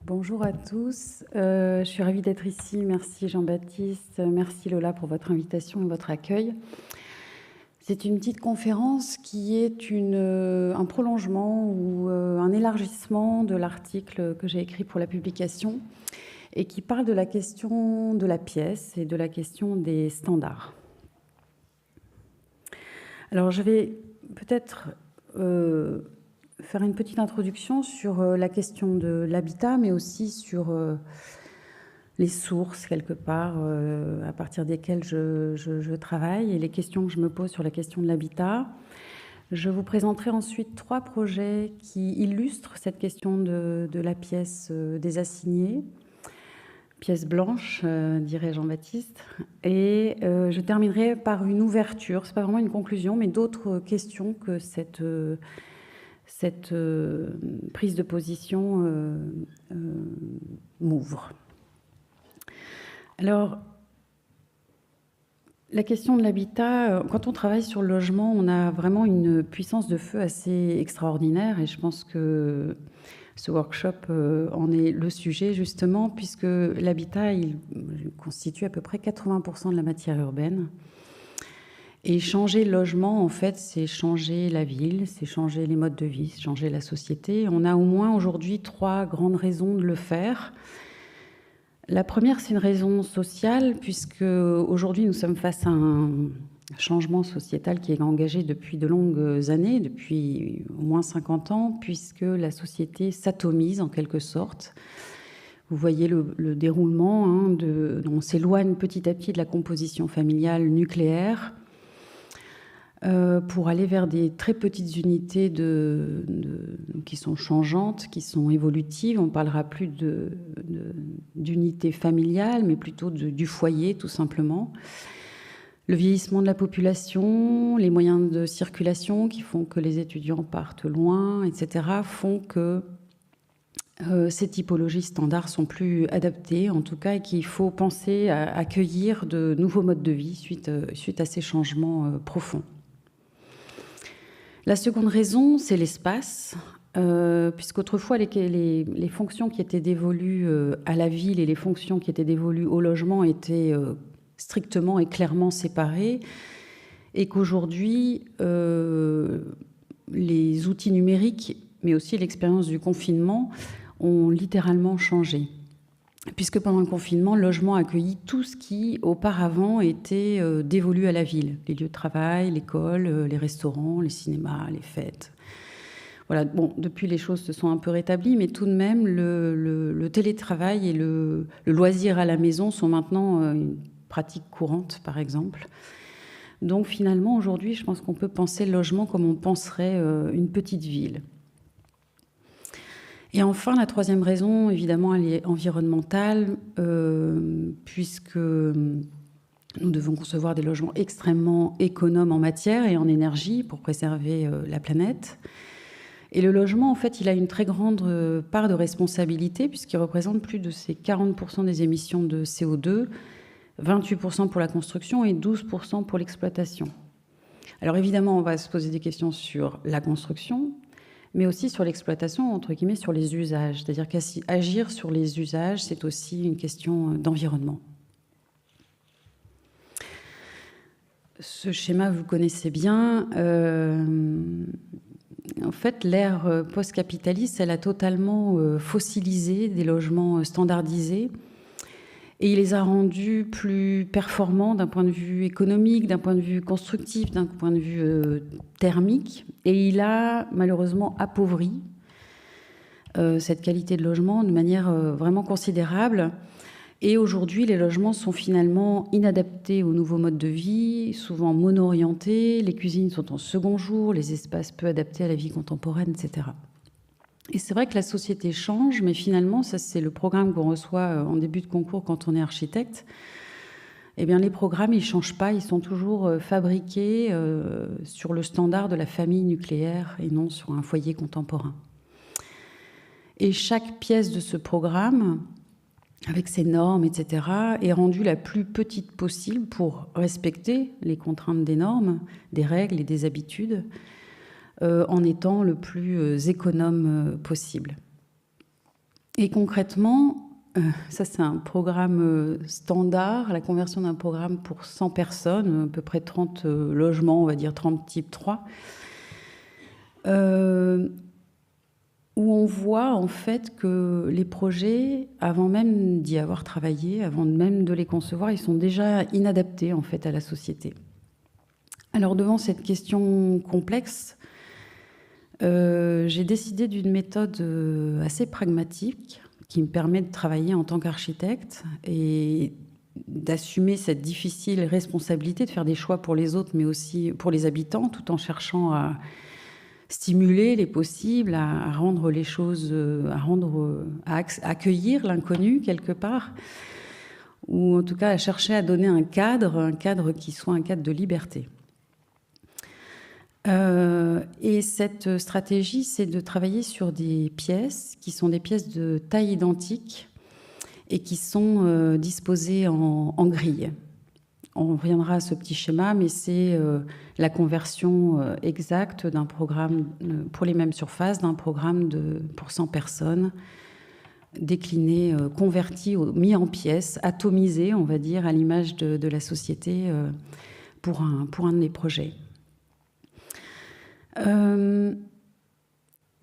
Bonjour à tous, je suis ravie d'être ici. Merci Jean-Baptiste, merci Lola pour votre invitation et votre accueil. C'est une petite conférence qui est un prolongement ou un élargissement de l'article que j'ai écrit pour la publication et qui parle de la question de la pièce et de la question des standards. Alors je vais peut-être faire une petite introduction sur la question de l'habitat, mais aussi sur les sources, quelque part, à partir desquelles je travaille, et les questions que je me pose sur la question de l'habitat. Je vous présenterai ensuite 3 projets qui illustrent cette question de la pièce des assignés, pièce blanche, dirait Jean-Baptiste. Et je terminerai par une ouverture, c'est pas vraiment une conclusion, mais d'autres questions que cette prise de position m'ouvre. Alors, la question de l'habitat, quand on travaille sur le logement, on a vraiment une puissance de feu assez extraordinaire, et je pense que ce workshop en est le sujet justement, puisque l'habitat, il constitue à peu près 80% de la matière urbaine. Et changer le logement, en fait, c'est changer la ville, c'est changer les modes de vie, c'est changer la société. On a au moins aujourd'hui 3 grandes raisons de le faire. La première, c'est une raison sociale, puisque aujourd'hui nous sommes face à un changement sociétal qui est engagé depuis de longues années, depuis au moins 50 ans, puisque la société s'atomise en quelque sorte. Vous voyez le déroulement, on s'éloigne petit à petit de la composition familiale nucléaire pour aller vers des très petites unités qui sont changeantes, qui sont évolutives. On ne parlera plus d'unité familiale, mais plutôt du foyer, tout simplement. Le vieillissement de la population, les moyens de circulation qui font que les étudiants partent loin, etc., font que ces typologies standards sont plus adaptées, en tout cas, et qu'il faut penser à accueillir de nouveaux modes de vie suite à ces changements profonds. La seconde raison, c'est l'espace, puisqu'autrefois, les fonctions qui étaient dévolues à la ville et les fonctions qui étaient dévolues au logement étaient strictement et clairement séparées, et qu'aujourd'hui, les outils numériques, mais aussi l'expérience du confinement, ont littéralement changé. Puisque pendant le confinement, le logement a accueilli tout ce qui, auparavant, était dévolu à la ville. Les lieux de travail, l'école, les restaurants, les cinémas, les fêtes. Voilà, bon, depuis, les choses se sont un peu rétablies, mais tout de même, le télétravail et le loisir à la maison sont maintenant une pratique courante, par exemple. Donc, finalement, aujourd'hui, je pense qu'on peut penser le logement comme on penserait une petite ville. Et enfin, la troisième raison, évidemment, elle est environnementale, puisque nous devons concevoir des logements extrêmement économes en matière et en énergie pour préserver la planète. Et le logement, en fait, il a une très grande part de responsabilité, puisqu'il représente plus de ces 40% des émissions de CO2, 28% pour la construction et 12% pour l'exploitation. Alors évidemment, on va se poser des questions sur la construction, mais aussi sur l'exploitation, entre guillemets, sur les usages. C'est-à-dire qu'agir sur les usages, c'est aussi une question d'environnement. Ce schéma, vous le connaissez bien. En fait, l'ère post-capitaliste, elle a totalement fossilisé des logements standardisés, et il les a rendus plus performants d'un point de vue économique, d'un point de vue constructif, d'un point de vue thermique. Et il a malheureusement appauvri cette qualité de logement de manière vraiment considérable. Et aujourd'hui, les logements sont finalement inadaptés aux nouveaux modes de vie, souvent mono-orientés. Les cuisines sont en second jour, les espaces peu adaptés à la vie contemporaine, etc. Et c'est vrai que la société change, mais finalement, ça c'est le programme qu'on reçoit en début de concours quand on est architecte. Eh bien, les programmes, ils ne changent pas, ils sont toujours fabriqués sur le standard de la famille nucléaire et non sur un foyer contemporain. Et chaque pièce de ce programme, avec ses normes, etc., est rendue la plus petite possible pour respecter les contraintes des normes, des règles et des habitudes, en étant le plus économe possible. Et concrètement, ça c'est un programme standard, la conversion d'un programme pour 100 personnes, à peu près 30 logements, on va dire 30 type 3, où on voit en fait que les projets, avant même d'y avoir travaillé, avant même de les concevoir, ils sont déjà inadaptés en fait à la société. Alors devant cette question complexe, j'ai décidé d'une méthode assez pragmatique qui me permet de travailler en tant qu'architecte et d'assumer cette difficile responsabilité de faire des choix pour les autres, mais aussi pour les habitants, tout en cherchant à stimuler les possibles, à rendre les choses, à accueillir l'inconnu quelque part, ou en tout cas à chercher à donner un cadre qui soit un cadre de liberté. Et cette stratégie, c'est de travailler sur des pièces qui sont des pièces de taille identique et qui sont disposées en grille. On reviendra à ce petit schéma, mais c'est la conversion exacte d'un programme pour les mêmes surfaces, d'un programme pour 100 personnes, décliné, converti, mis en pièces, atomisé, on va dire, à l'image de la société pour un de mes projets.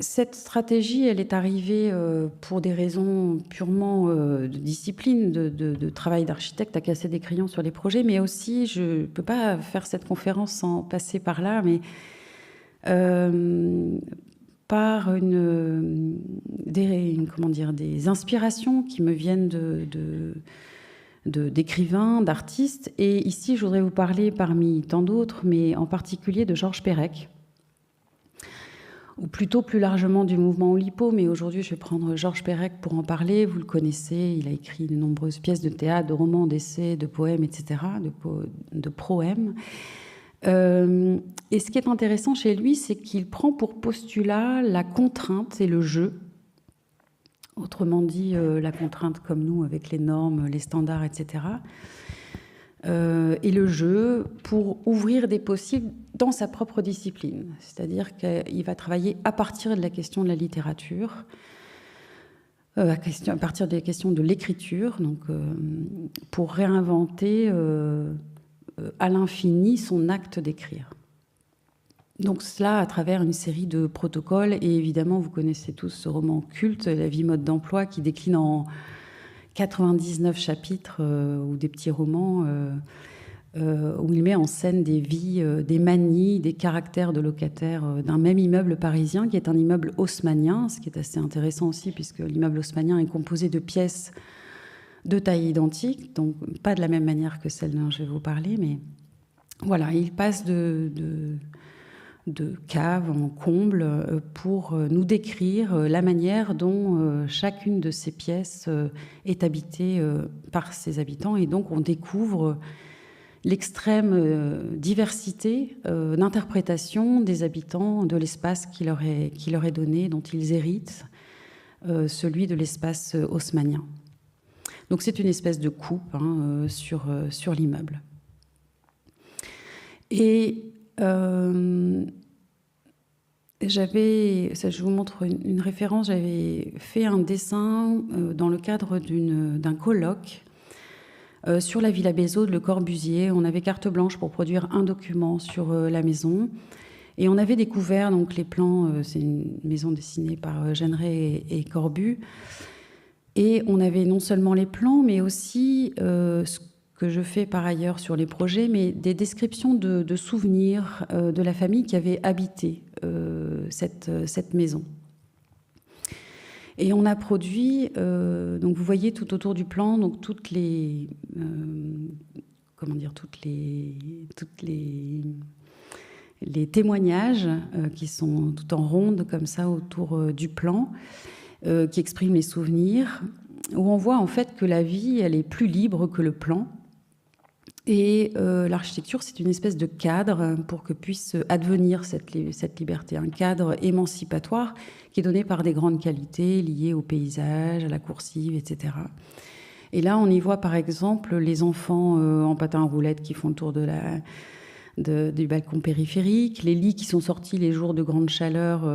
Cette stratégie, elle est arrivée pour des raisons purement de discipline, de travail d'architecte, à casser des crayons sur les projets, mais aussi, je ne peux pas faire cette conférence sans passer par là, mais par des inspirations qui me viennent d'écrivains, d'artistes. Et ici, je voudrais vous parler parmi tant d'autres, mais en particulier de Georges Perec, ou plutôt plus largement du mouvement Oulipo, mais aujourd'hui je vais prendre Georges Perec pour en parler. Vous le connaissez, il a écrit de nombreuses pièces de théâtre, de romans, d'essais, de poèmes, etc., de proèmes. Et ce qui est intéressant chez lui, c'est qu'il prend pour postulat la contrainte et le jeu. Autrement dit, la contrainte comme nous, avec les normes, les standards, etc., et le jeu pour ouvrir des possibles dans sa propre discipline. C'est-à-dire qu'il va travailler à partir de la question de la littérature, à partir des questions de l'écriture, donc, pour réinventer à l'infini son acte d'écrire. Donc cela à travers une série de protocoles, et évidemment vous connaissez tous ce roman culte, La vie mode d'emploi, qui décline en 99 chapitres ou des petits romans où il met en scène des vies, des manies, des caractères de locataires d'un même immeuble parisien qui est un immeuble haussmannien, ce qui est assez intéressant aussi puisque l'immeuble haussmannien est composé de pièces de taille identique, donc pas de la même manière que celle dont je vais vous parler, mais voilà, il passe de cave en comble pour nous décrire la manière dont chacune de ces pièces est habitée par ses habitants. Et donc on découvre l'extrême diversité d'interprétation des habitants de l'espace qui leur est donné, dont ils héritent, celui de l'espace haussmannien. Donc c'est une espèce de coupe sur l'immeuble. Et je vous montre une référence, j'avais fait un dessin dans le cadre d'un colloque sur la Villa Bézaud de Le Corbusier. On avait carte blanche pour produire un document sur la maison. Et on avait découvert donc, les plans, c'est une maison dessinée par Jeanneret et Corbu. Et on avait non seulement les plans, mais aussi ce que je fais par ailleurs sur les projets, mais des descriptions de souvenirs de la famille qui avait habité cette maison. Et on a produit, donc vous voyez tout autour du plan, donc toutes les témoignages qui sont tout en ronde comme ça autour du plan, qui expriment les souvenirs, où on voit en fait que la vie, elle est plus libre que le plan. Et l'architecture, c'est une espèce de cadre pour que puisse advenir cette liberté, un cadre émancipatoire qui est donné par des grandes qualités liées au paysage, à la coursive, etc. Et là, on y voit par exemple les enfants en patins à roulettes qui font le tour du balcon périphérique, les lits qui sont sortis les jours de grande chaleur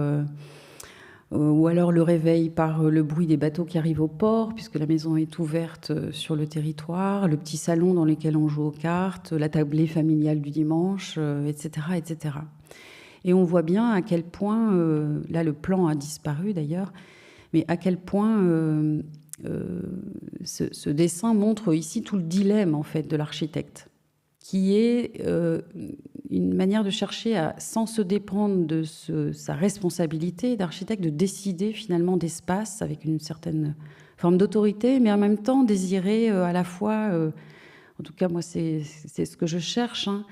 ou alors le réveil par le bruit des bateaux qui arrivent au port, puisque la maison est ouverte sur le territoire, le petit salon dans lequel on joue aux cartes, la tablée familiale du dimanche, etc., etc. Et on voit bien à quel point, là le plan a disparu d'ailleurs, mais à quel point ce dessin montre ici tout le dilemme en fait de l'architecte, qui est une manière de chercher à, sans se dépendre de sa responsabilité d'architecte, de décider finalement d'espace avec une certaine forme d'autorité, mais en même temps désirer à la fois, en tout cas moi c'est ce que je cherche, hein,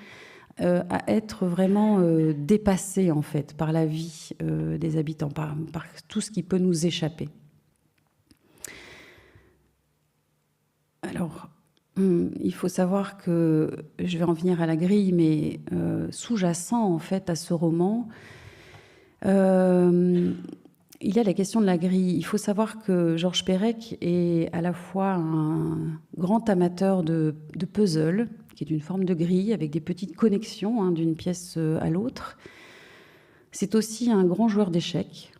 à être vraiment dépassé en fait par la vie des habitants, par tout ce qui peut nous échapper. Alors, il faut savoir que, je vais en venir à la grille, mais sous-jacent en fait à ce roman, il y a la question de la grille. Il faut savoir que Georges Perec est à la fois un grand amateur de puzzle, qui est une forme de grille avec des petites connexions hein, d'une pièce à l'autre. C'est aussi un grand joueur d'échecs.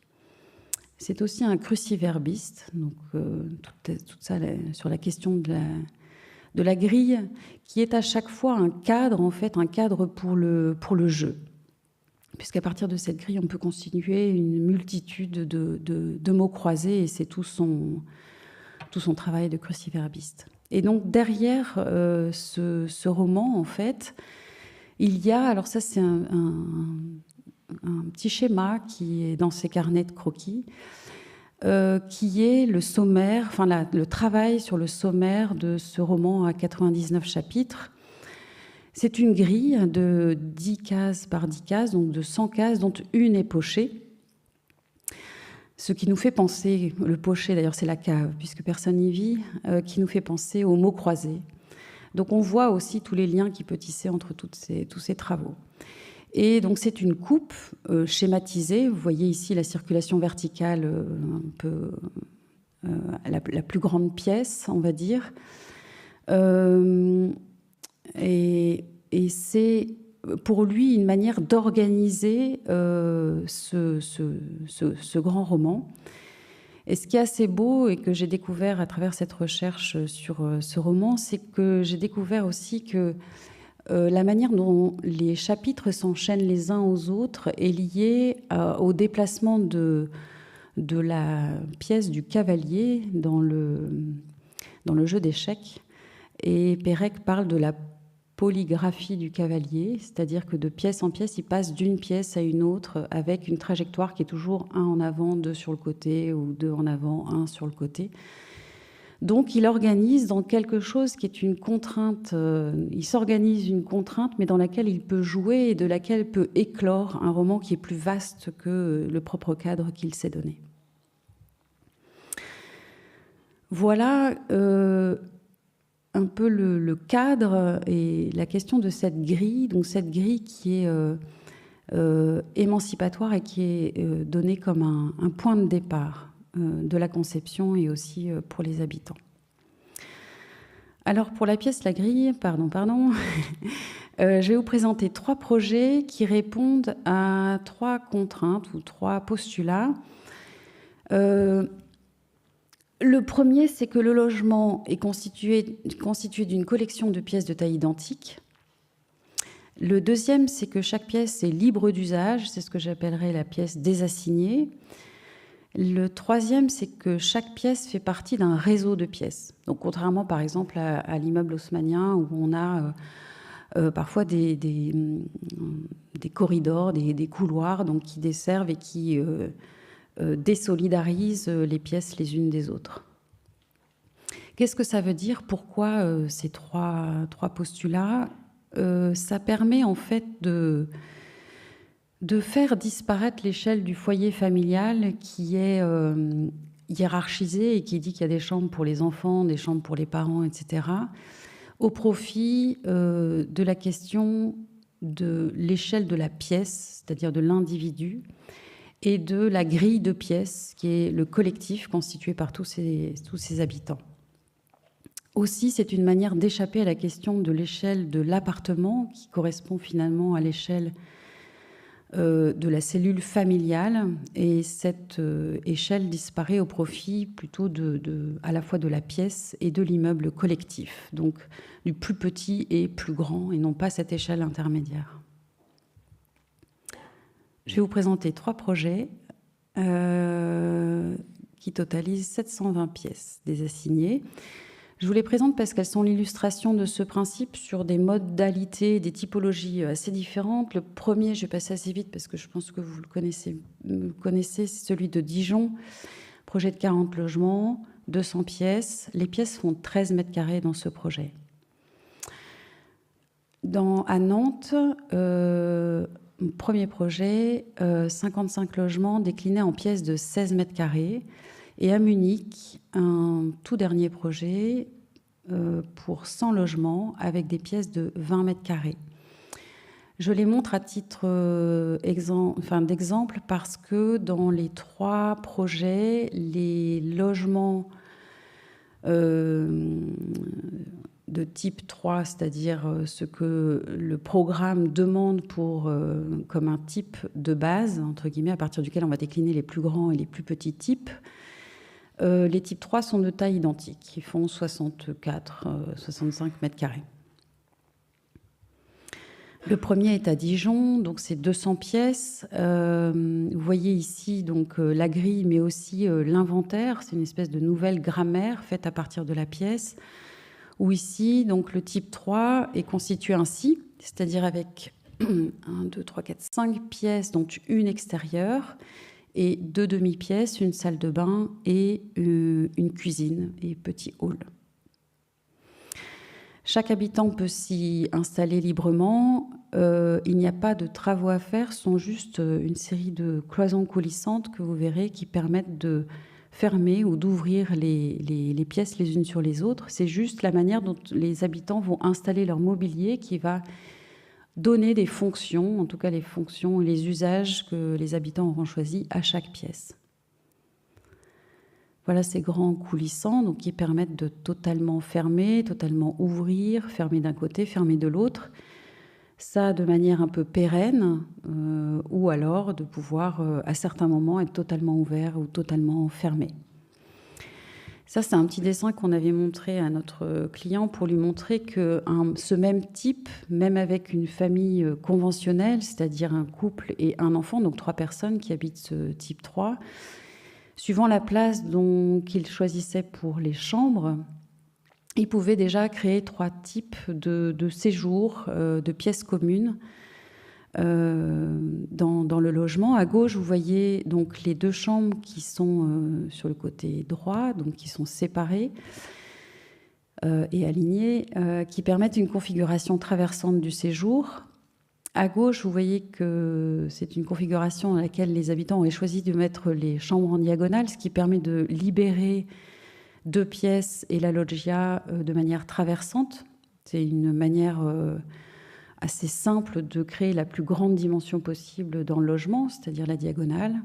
C'est aussi un cruciverbiste, donc tout ça sur la question de la grille, qui est à chaque fois un cadre, en fait, un cadre pour le jeu. Puisqu'à partir de cette grille, on peut constituer une multitude de mots croisés, et c'est tout son travail de cruciverbiste. Et donc, derrière ce roman, en fait, il y a, alors ça c'est un petit schéma qui est dans ses carnets de croquis, qui est le sommaire, enfin le travail sur le sommaire de ce roman à 99 chapitres. C'est une grille de 10 cases par 10 cases, donc de 100 cases, dont une est pochée. Ce qui nous fait penser, le poché d'ailleurs c'est la cave, puisque personne n'y vit, qui nous fait penser aux mots croisés. Donc on voit aussi tous les liens qui peut tisser entre tous ces travaux. Et donc c'est une coupe schématisée. Vous voyez ici la circulation verticale, un peu la plus grande pièce, on va dire. Et c'est pour lui une manière d'organiser ce grand roman. Et ce qui est assez beau et que j'ai découvert à travers cette recherche sur ce roman, c'est que j'ai découvert aussi que la manière dont les chapitres s'enchaînent les uns aux autres est liée au déplacement de la pièce du cavalier dans le jeu d'échecs. Et Perec parle de la polygraphie du cavalier, c'est-à-dire que de pièce en pièce, il passe d'une pièce à une autre avec une trajectoire qui est toujours un en avant, deux sur le côté, ou deux en avant, un sur le côté. Donc il organise dans quelque chose qui est une contrainte, il s'organise une contrainte, mais dans laquelle il peut jouer et de laquelle peut éclore un roman qui est plus vaste que le propre cadre qu'il s'est donné. Voilà un peu le cadre et la question de cette grille, donc cette grille qui est émancipatoire et qui est donnée comme un point de départ de la conception et aussi pour les habitants. Alors pour la pièce La Grille, je vais vous présenter 3 projets qui répondent à 3 contraintes ou 3 postulats. Le premier, c'est que le logement est constitué d'une collection de pièces de taille identique. Le deuxième, c'est que chaque pièce est libre d'usage, c'est ce que j'appellerais la pièce désassignée. Le troisième, c'est que chaque pièce fait partie d'un réseau de pièces. Donc, contrairement, par exemple, à l'immeuble haussmannien, où on a parfois des corridors, des couloirs donc, qui desservent et qui désolidarisent les pièces les unes des autres. Qu'est-ce que ça veut dire? Pourquoi ces trois postulats? Ça permet en fait de faire disparaître l'échelle du foyer familial qui est hiérarchisée et qui dit qu'il y a des chambres pour les enfants, des chambres pour les parents, etc., au profit de la question de l'échelle de la pièce, c'est-à-dire de l'individu, et de la grille de pièces, qui est le collectif constitué par tous ces habitants. Aussi, c'est une manière d'échapper à la question de l'échelle de l'appartement, qui correspond finalement à l'échelle de la cellule familiale, et cette échelle disparaît au profit plutôt à la fois de la pièce et de l'immeuble collectif, donc du plus petit et plus grand, et non pas cette échelle intermédiaire. Je vais vous présenter 3 projets qui totalisent 720 pièces des assignés. Je vous les présente parce qu'elles sont l'illustration de ce principe sur des modalités, des typologies assez différentes. Le premier, je vais passer assez vite parce que je pense que vous le connaissez, c'est celui de Dijon. Projet de 40 logements, 200 pièces. Les pièces font 13 mètres carrés dans ce projet. À Nantes, premier projet, 55 logements déclinés en pièces de 16 mètres carrés. Et à Munich, un tout dernier projet pour 100 logements avec des pièces de 20 mètres carrés. Je les montre à titre d'exemple parce que dans les 3 projets, les logements de type 3, c'est-à-dire ce que le programme demande comme un type de base, entre guillemets, à partir duquel on va décliner les plus grands et les plus petits types. Les types 3 sont de taille identique, ils font 64-65 mètres carrés. Le premier est à Dijon, donc c'est 200 pièces. Vous voyez ici donc la grille, mais aussi l'inventaire. C'est une espèce de nouvelle grammaire faite à partir de la pièce. Où ici, donc le type 3 est constitué ainsi, c'est-à-dire avec 1, 2, 3, 4, 5 pièces, dont une extérieure, et 2 demi-pièces, une salle de bain et une cuisine et petit hall. Chaque habitant peut s'y installer librement. Il n'y a pas de travaux à faire, ce sont juste une série de cloisons coulissantes que vous verrez qui permettent de fermer ou d'ouvrir les pièces les unes sur les autres. C'est juste la manière dont les habitants vont installer leur mobilier qui va donner des fonctions, en tout cas les fonctions et les usages que les habitants auront choisis à chaque pièce. Voilà ces grands coulissants donc, qui permettent de totalement fermer, totalement ouvrir, fermer d'un côté, fermer de l'autre. Ça de manière un peu pérenne, ou alors de pouvoir à certains moments être totalement ouvert ou totalement fermé. Ça, c'est un petit dessin qu'on avait montré à notre client pour lui montrer que ce même type, même avec une famille conventionnelle, c'est-à-dire un couple et un enfant, donc 3 personnes qui habitent ce type 3, suivant la place qu'il choisissait pour les chambres, il pouvait déjà créer 3 types de séjours, de pièces communes dans le logement. À gauche, vous voyez donc les 2 chambres qui sont sur le côté droit, donc qui sont séparées et alignées, qui permettent une configuration traversante du séjour. À gauche, vous voyez que c'est une configuration dans laquelle les habitants ont choisi de mettre les chambres en diagonale, ce qui permet de libérer 2 pièces et la loggia de manière traversante. C'est une manière assez simple de créer la plus grande dimension possible dans le logement, c'est-à-dire la diagonale.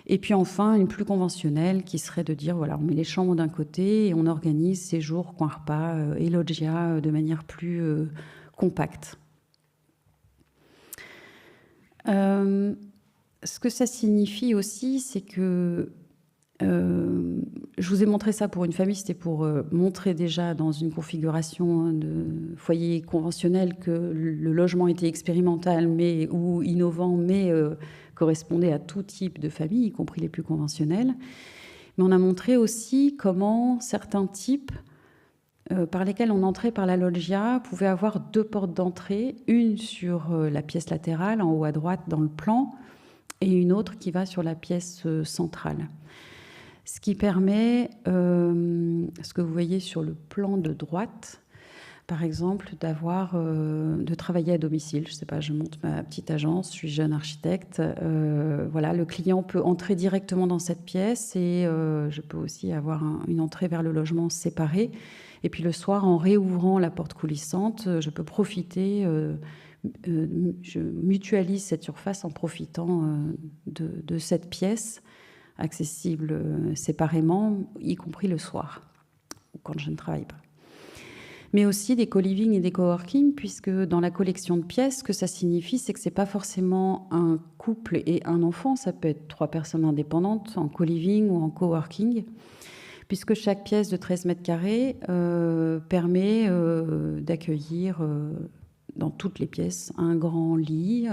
Et puis enfin, une plus conventionnelle qui serait de dire, voilà, on met les chambres d'un côté et on organise séjour, coin repas et loggia de manière plus compacte. Ce que ça signifie aussi, c'est que je vous ai montré ça pour une famille, c'était pour montrer déjà dans une configuration de foyer conventionnel que le logement était expérimental ou innovant, mais correspondait à tout type de famille, y compris les plus conventionnelles. Mais on a montré aussi comment certains types par lesquels on entrait par la loggia pouvaient avoir 2 portes d'entrée, une sur la pièce latérale en haut à droite dans le plan et une autre qui va sur la pièce centrale. Ce qui permet, ce que vous voyez sur le plan de droite, par exemple, de travailler à domicile. Je ne sais pas, je monte ma petite agence, je suis jeune architecte. Voilà, le client peut entrer directement dans cette pièce et je peux aussi avoir une entrée vers le logement séparée. Et puis le soir, en réouvrant la porte coulissante, je peux profiter, je mutualise cette surface en profitant de cette pièce accessible séparément, y compris le soir, quand je ne travaille pas. mais aussi des co-living et des coworking, puisque dans la collection de pièces, ce que ça signifie, c'est que c'est pas forcément un couple et un enfant, ça peut être 3 personnes indépendantes en co-living ou en coworking, puisque chaque pièce de 13 mètres carrés permet d'accueillir dans toutes les pièces un grand lit.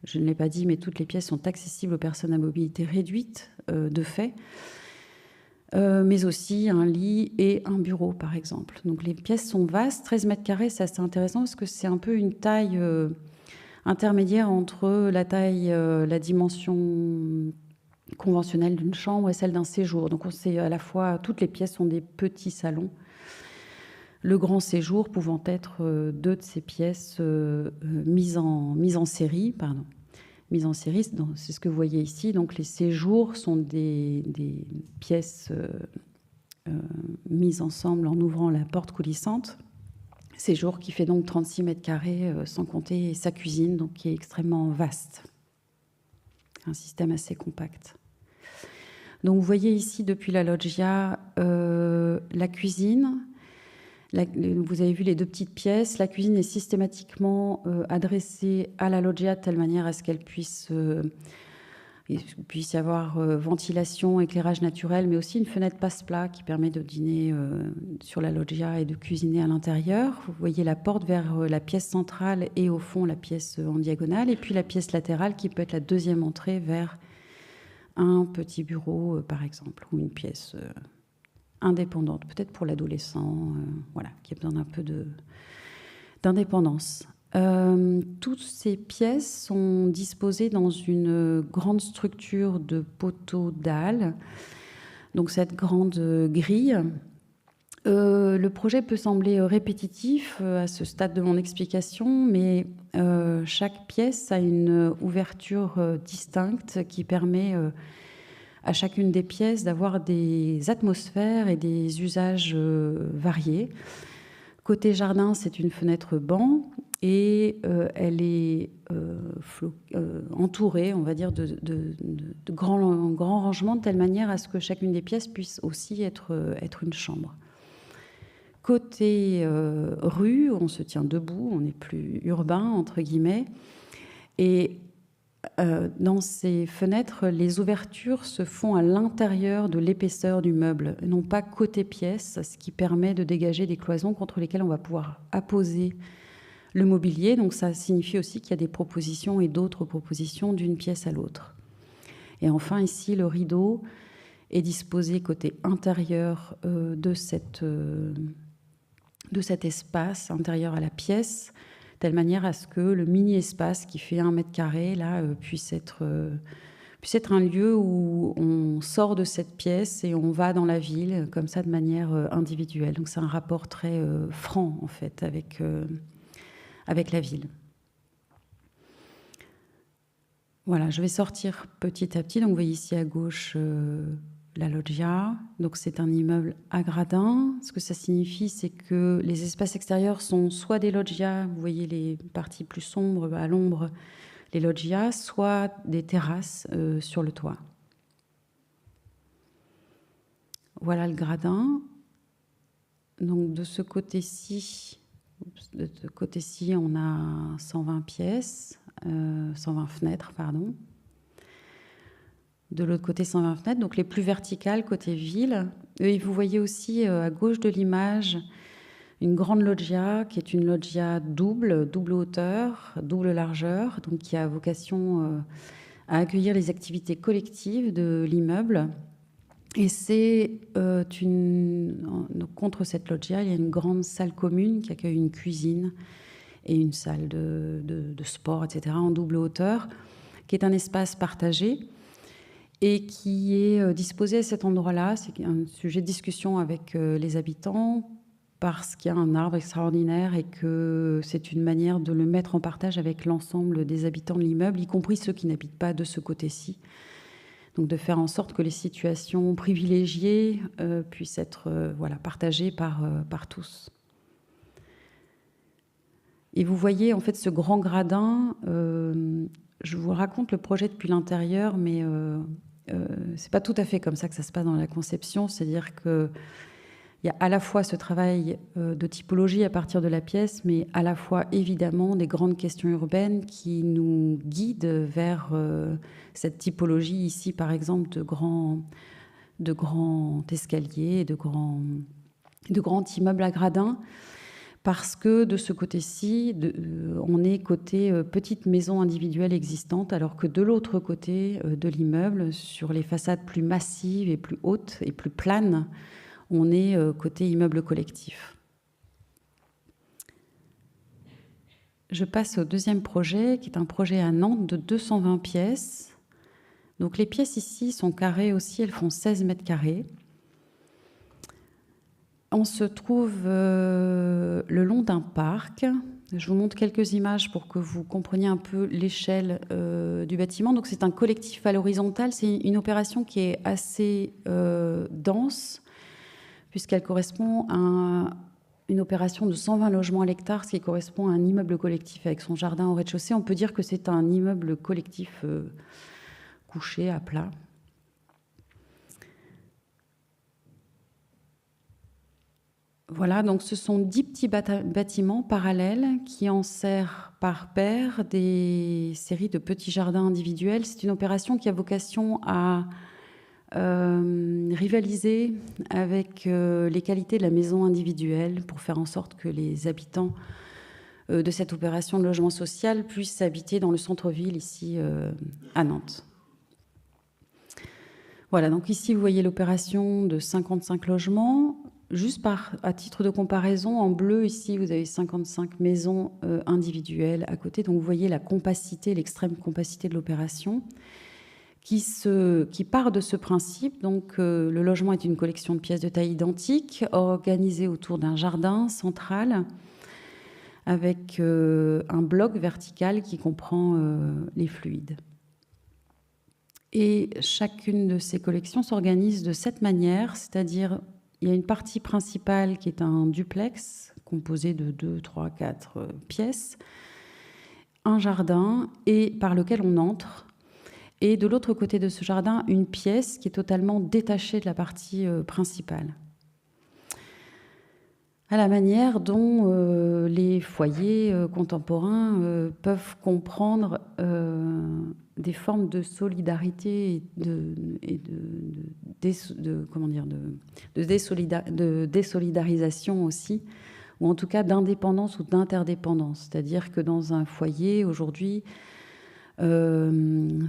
Je ne l'ai pas dit, mais toutes les pièces sont accessibles aux personnes à mobilité réduite de fait. Mais aussi un lit et un bureau, par exemple. Donc les pièces sont vastes. 13 mètres carrés, c'est assez intéressant parce que c'est un peu une taille intermédiaire entre la taille, la dimension conventionnelle d'une chambre et celle d'un séjour. Donc on sait à la fois, toutes les pièces sont des petits salons. Le grand séjour pouvant être 2 de ces pièces mises en série, mise en série, c'est ce que vous voyez ici. Donc les séjours sont des pièces mises ensemble en ouvrant la porte coulissante. Séjour qui fait donc 36 mètres carrés, sans compter sa cuisine, donc qui est extrêmement vaste. Un système assez compact. Donc vous voyez ici depuis la loggia la cuisine. Vous avez vu les 2 petites pièces. La cuisine est systématiquement adressée à la loggia de telle manière à ce qu'elle puisse y avoir ventilation, éclairage naturel, mais aussi une fenêtre passe-plat qui permet de dîner sur la loggia et de cuisiner à l'intérieur. Vous voyez la porte vers la pièce centrale et au fond la pièce en diagonale, et puis la pièce latérale qui peut être la deuxième entrée vers un petit bureau, par exemple, ou une pièce indépendante, peut-être pour l'adolescent, voilà, qui a besoin d'un peu d'indépendance. Toutes ces pièces sont disposées dans une grande structure de poteaux dalles, donc cette grande grille. Le projet peut sembler répétitif à ce stade de mon explication, mais chaque pièce a une ouverture distincte qui permet à chacune des pièces d'avoir des atmosphères et des usages variés. Côté jardin, c'est une fenêtre banc et elle est entourée, on va dire, de grands rangements de telle manière à ce que chacune des pièces puisse aussi être une chambre. Côté rue, on se tient debout, on est plus urbain, entre guillemets, et dans ces fenêtres, les ouvertures se font à l'intérieur de l'épaisseur du meuble, non pas côté pièce, ce qui permet de dégager des cloisons contre lesquelles on va pouvoir apposer le mobilier. Donc ça signifie aussi qu'il y a des propositions et d'autres propositions d'une pièce à l'autre. Et enfin, ici, le rideau est disposé côté intérieur de cet espace intérieur à la pièce, telle manière à ce que le mini-espace qui fait 1 mètre carré là, puisse être un lieu où on sort de cette pièce et on va dans la ville comme ça de manière individuelle. Donc c'est un rapport très franc en fait avec la ville. Voilà, je vais sortir petit à petit. Donc vous voyez ici à gauche la loggia. Donc c'est un immeuble à gradins. Ce que ça signifie, c'est que les espaces extérieurs sont soit des loggias, vous voyez les parties plus sombres à l'ombre, les loggias, soit des terrasses sur le toit. Voilà le gradin. Donc de ce côté-ci, on a 120 pièces, 120 fenêtres, pardon. De l'autre côté, 120 fenêtres, donc les plus verticales, côté ville. Et vous voyez aussi à gauche de l'image une grande loggia, qui est une loggia double hauteur, double largeur, donc qui a vocation à accueillir les activités collectives de l'immeuble. Et c'est contre cette loggia, il y a une grande salle commune qui accueille une cuisine et une salle de sport, etc., en double hauteur, qui est un espace partagé et qui est disposé à cet endroit-là. C'est un sujet de discussion avec les habitants parce qu'il y a un arbre extraordinaire et que c'est une manière de le mettre en partage avec l'ensemble des habitants de l'immeuble, y compris ceux qui n'habitent pas de ce côté-ci. Donc de faire en sorte que les situations privilégiées puissent être partagées par tous. Et vous voyez en fait ce grand gradin. Je vous raconte le projet depuis l'intérieur, mais c'est pas tout à fait comme ça que ça se passe dans la conception. C'est-à-dire que il y a à la fois ce travail de typologie à partir de la pièce, mais à la fois évidemment des grandes questions urbaines qui nous guident vers cette typologie ici, par exemple, de grands escaliers, de grands immeubles à gradins, parce que de ce côté-ci, on est côté petite maison individuelle existante, alors que de l'autre côté de l'immeuble, sur les façades plus massives et plus hautes et plus planes, on est côté immeuble collectif. Je passe au deuxième projet, qui est un projet à Nantes de 220 pièces. Donc les pièces ici sont carrées aussi, elles font 16 mètres carrés. On se trouve le long d'un parc. Je vous montre quelques images pour que vous compreniez un peu l'échelle du bâtiment. Donc c'est un collectif à l'horizontale. C'est une opération qui est assez dense, puisqu'elle correspond à une opération de 120 logements à l'hectare, ce qui correspond à un immeuble collectif avec son jardin au rez-de-chaussée. On peut dire que c'est un immeuble collectif couché à plat. Voilà, donc ce sont 10 petits bâtiments parallèles qui enserrent par paire des séries de petits jardins individuels. C'est une opération qui a vocation à rivaliser avec les qualités de la maison individuelle pour faire en sorte que les habitants de cette opération de logement social puissent habiter dans le centre-ville ici à Nantes. Voilà, donc ici vous voyez l'opération de 55 logements. Juste à titre de comparaison, en bleu, ici, vous avez 55 maisons individuelles à côté. Donc, vous voyez la compacité, l'extrême compacité de l'opération qui part de ce principe. Donc, le logement est une collection de pièces de taille identique, organisée autour d'un jardin central avec un bloc vertical qui comprend les fluides. Et chacune de ces collections s'organise de cette manière, c'est-à-dire il y a une partie principale qui est un duplex composé de 2, 3, 4 pièces, un jardin et par lequel on entre. Et de l'autre côté de ce jardin, une pièce qui est totalement détachée de la partie principale. À la manière dont les foyers contemporains peuvent comprendre des formes de solidarité et de désolidarisation aussi, ou en tout cas d'indépendance ou d'interdépendance. C'est-à-dire que dans un foyer, aujourd'hui,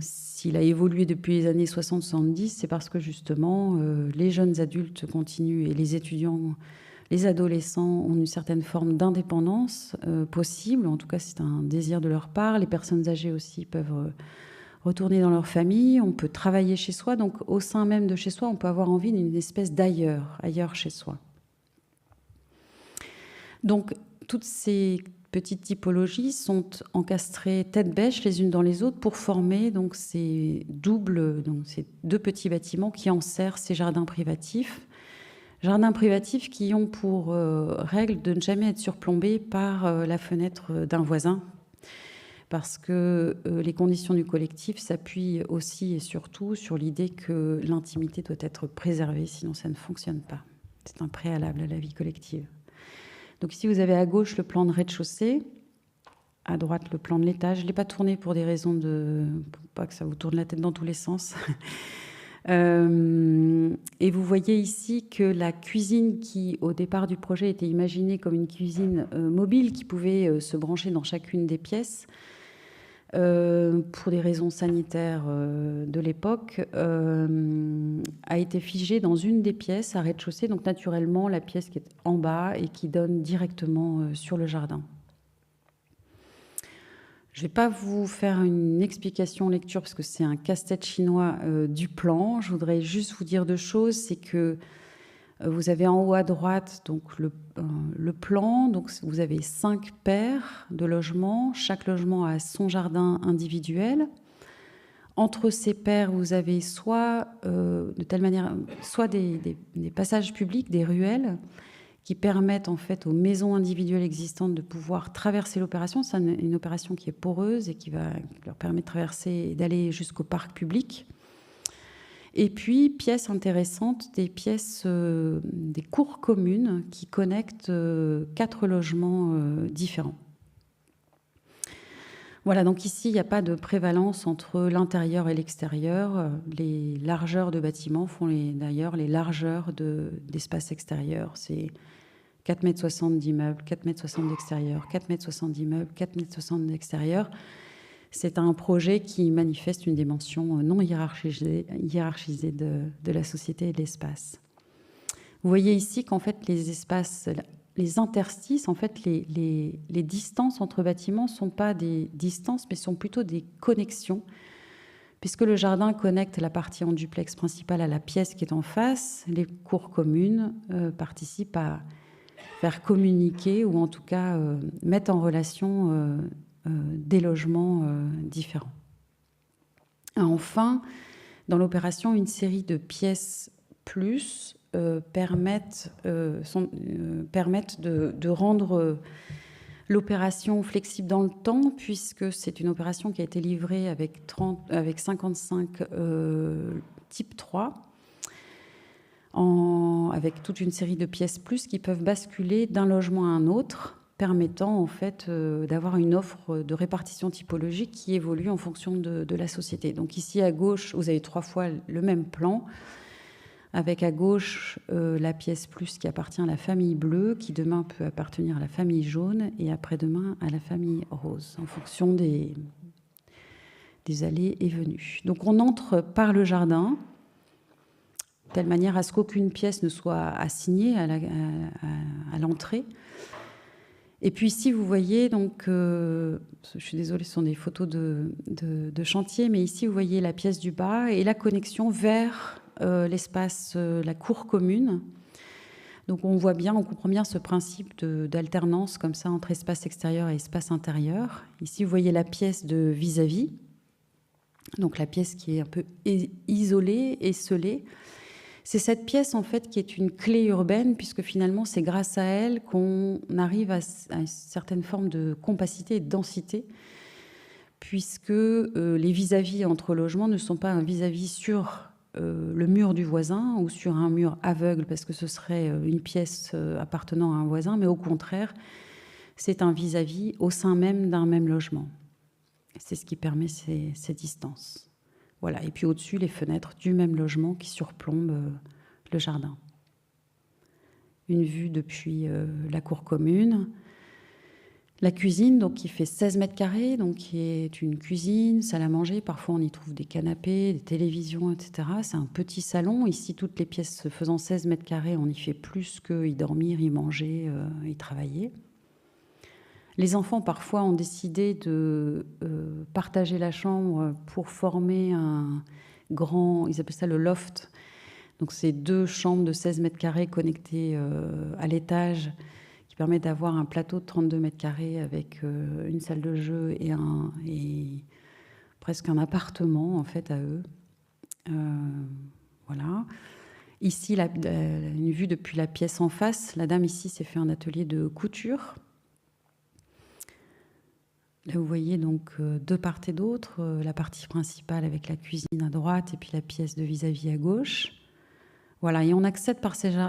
s'il a évolué depuis les années 60-70, c'est parce que justement, les jeunes adultes continuent et les étudiants, les adolescents ont une certaine forme d'indépendance possible. En tout cas, c'est un désir de leur part. Les personnes âgées aussi peuvent retourner dans leur famille, on peut travailler chez soi, donc au sein même de chez soi, on peut avoir envie d'une espèce ailleurs chez soi. Donc, toutes ces petites typologies sont encastrées tête bêche les unes dans les autres pour former donc ces deux petits bâtiments qui enserrent ces jardins privatifs. Jardins privatifs qui ont pour règle de ne jamais être surplombés par la fenêtre d'un voisin, parce que les conditions du collectif s'appuient aussi et surtout sur l'idée que l'intimité doit être préservée, sinon ça ne fonctionne pas. C'est un préalable à la vie collective. Donc ici, vous avez à gauche le plan de rez-de-chaussée, à droite le plan de l'étage. Je ne l'ai pas tourné pour des raisons pour pas que ça vous tourne la tête dans tous les sens. Et vous voyez ici que la cuisine qui, au départ du projet, était imaginée comme une cuisine mobile qui pouvait se brancher dans chacune des pièces, pour des raisons sanitaires de l'époque, a été figée dans une des pièces à rez-de-chaussée, donc naturellement la pièce qui est en bas et qui donne directement sur le jardin. Je ne vais pas vous faire une explication lecture parce que c'est un casse-tête chinois du plan. Je voudrais juste vous dire deux choses. C'est que vous avez en haut à droite donc le plan. Donc vous avez 5 paires de logements. Chaque logement a son jardin individuel. Entre ces paires, vous avez soit de telle manière, soit des passages publics, des ruelles, qui permettent en fait aux maisons individuelles existantes de pouvoir traverser l'opération. C'est une opération qui est poreuse et qui leur permet de traverser et d'aller jusqu'au parc public. Et puis, pièces intéressantes, des pièces, des cours communes qui connectent 4 logements différents. Voilà, donc ici, il n'y a pas de prévalence entre l'intérieur et l'extérieur. Les largeurs de bâtiments font d'ailleurs les largeurs d'espaces extérieurs. C'est 4,60 m d'immeuble, 4,60 m d'extérieur, 4,60 m d'immeuble, 4,60 m d'extérieur. C'est un projet qui manifeste une dimension non hiérarchisée de la société et de l'espace. Vous voyez ici qu'en fait, les espaces, les interstices, en fait, les distances entre bâtiments ne sont pas des distances, mais sont plutôt des connexions, puisque le jardin connecte la partie en duplex principale à la pièce qui est en face. Les cours communes participent à faire communiquer, ou en tout cas mettre en relation des logements différents. Enfin, dans l'opération, une série de pièces plus permettent de rendre l'opération flexible dans le temps, puisque c'est une opération qui a été livrée avec 55 type 3, avec toute une série de pièces plus qui peuvent basculer d'un logement à un autre, permettant en fait d'avoir une offre de répartition typologique qui évolue en fonction de la société. Donc ici à gauche, vous avez 3 fois le même plan, avec à gauche la pièce plus qui appartient à la famille bleue, qui demain peut appartenir à la famille jaune, et après-demain à la famille rose, en fonction des allées et venues. Donc on entre par le jardin, de telle manière à ce qu'aucune pièce ne soit assignée à l'entrée. Et puis ici, vous voyez, donc, je suis désolée, ce sont des photos de chantier, mais ici, vous voyez la pièce du bas et la connexion vers l'espace, la cour commune. Donc on voit bien, on comprend bien ce principe d'alternance comme ça entre espace extérieur et espace intérieur. Ici, vous voyez la pièce de vis-à-vis, donc la pièce qui est un peu isolée, esselée. C'est cette pièce, en fait, qui est une clé urbaine, puisque finalement, c'est grâce à elle qu'on arrive à une certaine forme de compacité et de densité, puisque les vis-à-vis entre logements ne sont pas un vis-à-vis sur le mur du voisin ou sur un mur aveugle, parce que ce serait une pièce appartenant à un voisin, mais au contraire, c'est un vis-à-vis au sein même d'un même logement. C'est ce qui permet ces distances. Voilà. Et puis au-dessus, les fenêtres du même logement qui surplombent le jardin. Une vue depuis la cour commune. La cuisine, donc, qui fait 16 mètres carrés, donc, qui est une cuisine, salle à manger. Parfois, on y trouve des canapés, des télévisions, etc. C'est un petit salon. Ici, toutes les pièces faisant 16 mètres carrés, on y fait plus qu'y dormir, y manger, y travailler. Les enfants, parfois, ont décidé de partager la chambre pour former un grand... Ils appellent ça le loft. Donc, c'est 2 chambres de 16 mètres carrés connectées à l'étage qui permet d'avoir un plateau de 32 mètres carrés avec une salle de jeu et presque un appartement, en fait, à eux. Voilà. Ici, une vue depuis la pièce en face. La dame, ici, s'est fait un atelier de couture. Là, vous voyez donc de part et d'autre, la partie principale avec la cuisine à droite et puis la pièce de vis-à-vis à gauche. Voilà, et on accède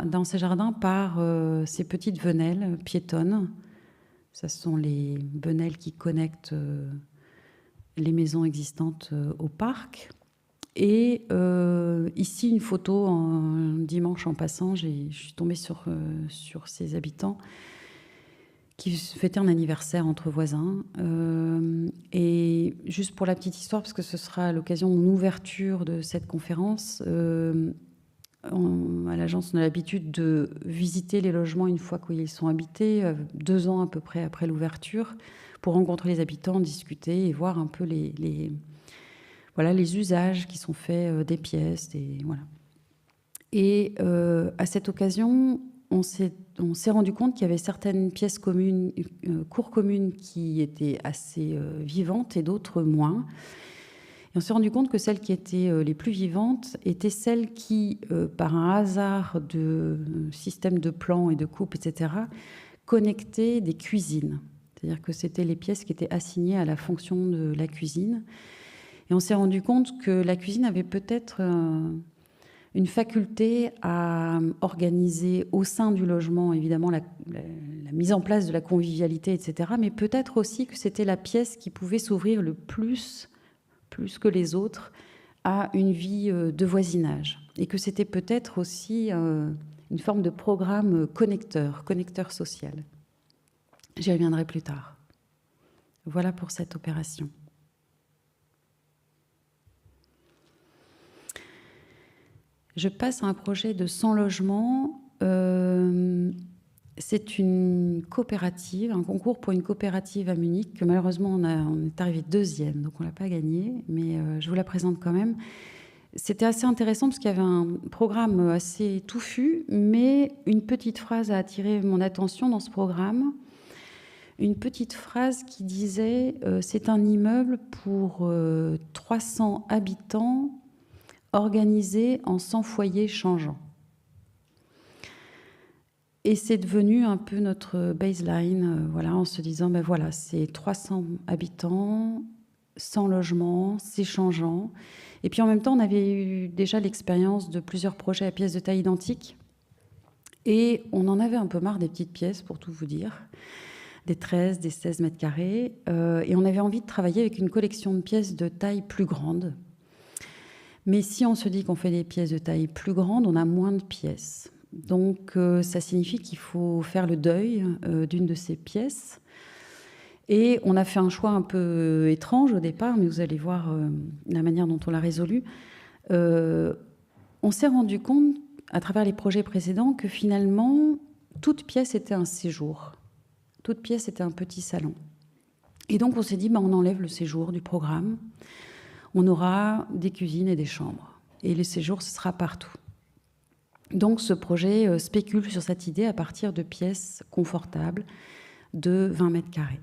dans ces jardins par ces petites venelles piétonnes. Ce sont les venelles qui connectent les maisons existantes au parc. Et ici, une photo un dimanche en passant, je suis tombée sur ces habitants qui fêtait un anniversaire entre voisins. Et juste pour la petite histoire, parce que ce sera l'occasion d'une ouverture de cette conférence, à l'agence, on a l'habitude de visiter les logements une fois qu'ils sont habités, 2 ans à peu près après l'ouverture, pour rencontrer les habitants, discuter et voir un peu les usages qui sont faits des pièces. Voilà. Et à cette occasion, on s'est rendu compte qu'il y avait certaines pièces communes, cours communes qui étaient assez vivantes et d'autres moins. Et on s'est rendu compte que celles qui étaient les plus vivantes étaient celles qui, par un hasard de système de plans et de coupes, etc., connectaient des cuisines. C'est-à-dire que c'était les pièces qui étaient assignées à la fonction de la cuisine. Et on s'est rendu compte que la cuisine avait peut-être une faculté à organiser au sein du logement, évidemment, la mise en place de la convivialité, etc. Mais peut-être aussi que c'était la pièce qui pouvait s'ouvrir le plus que les autres, à une vie de voisinage. Et que c'était peut-être aussi une forme de programme connecteur social. J'y reviendrai plus tard. Voilà pour cette opération. Je passe à un projet de 100 logements. C'est une coopérative, un concours pour une coopérative à Munich, que malheureusement on est arrivé deuxième, donc on ne l'a pas gagné, mais je vous la présente quand même. C'était assez intéressant parce qu'il y avait un programme assez touffu, mais une petite phrase a attiré mon attention dans ce programme. Une petite phrase qui disait c'est un immeuble pour 300 habitants organisé en 100 foyers changeants. Et c'est devenu un peu notre baseline, voilà, en se disant, ben voilà, c'est 300 habitants, 100 logements, c'est changeant. Et puis en même temps, on avait eu déjà l'expérience de plusieurs projets à pièces de taille identique. Et on en avait un peu marre des petites pièces, pour tout vous dire, des 13, des 16 mètres carrés. Et on avait envie de travailler avec une collection de pièces de taille plus grande. Mais si on se dit qu'on fait des pièces de taille plus grande, on a moins de pièces. Donc ça signifie qu'il faut faire le deuil d'une de ces pièces. Et on a fait un choix un peu étrange au départ, mais vous allez voir la manière dont on l'a résolu. On s'est rendu compte, à travers les projets précédents, que finalement, toute pièce était un séjour. Toute pièce était un petit salon. Et donc on s'est dit, on enlève le séjour du programme. On aura des cuisines et des chambres. Et le séjour, ce sera partout. Donc ce projet spécule sur cette idée à partir de pièces confortables de 20 mètres carrés.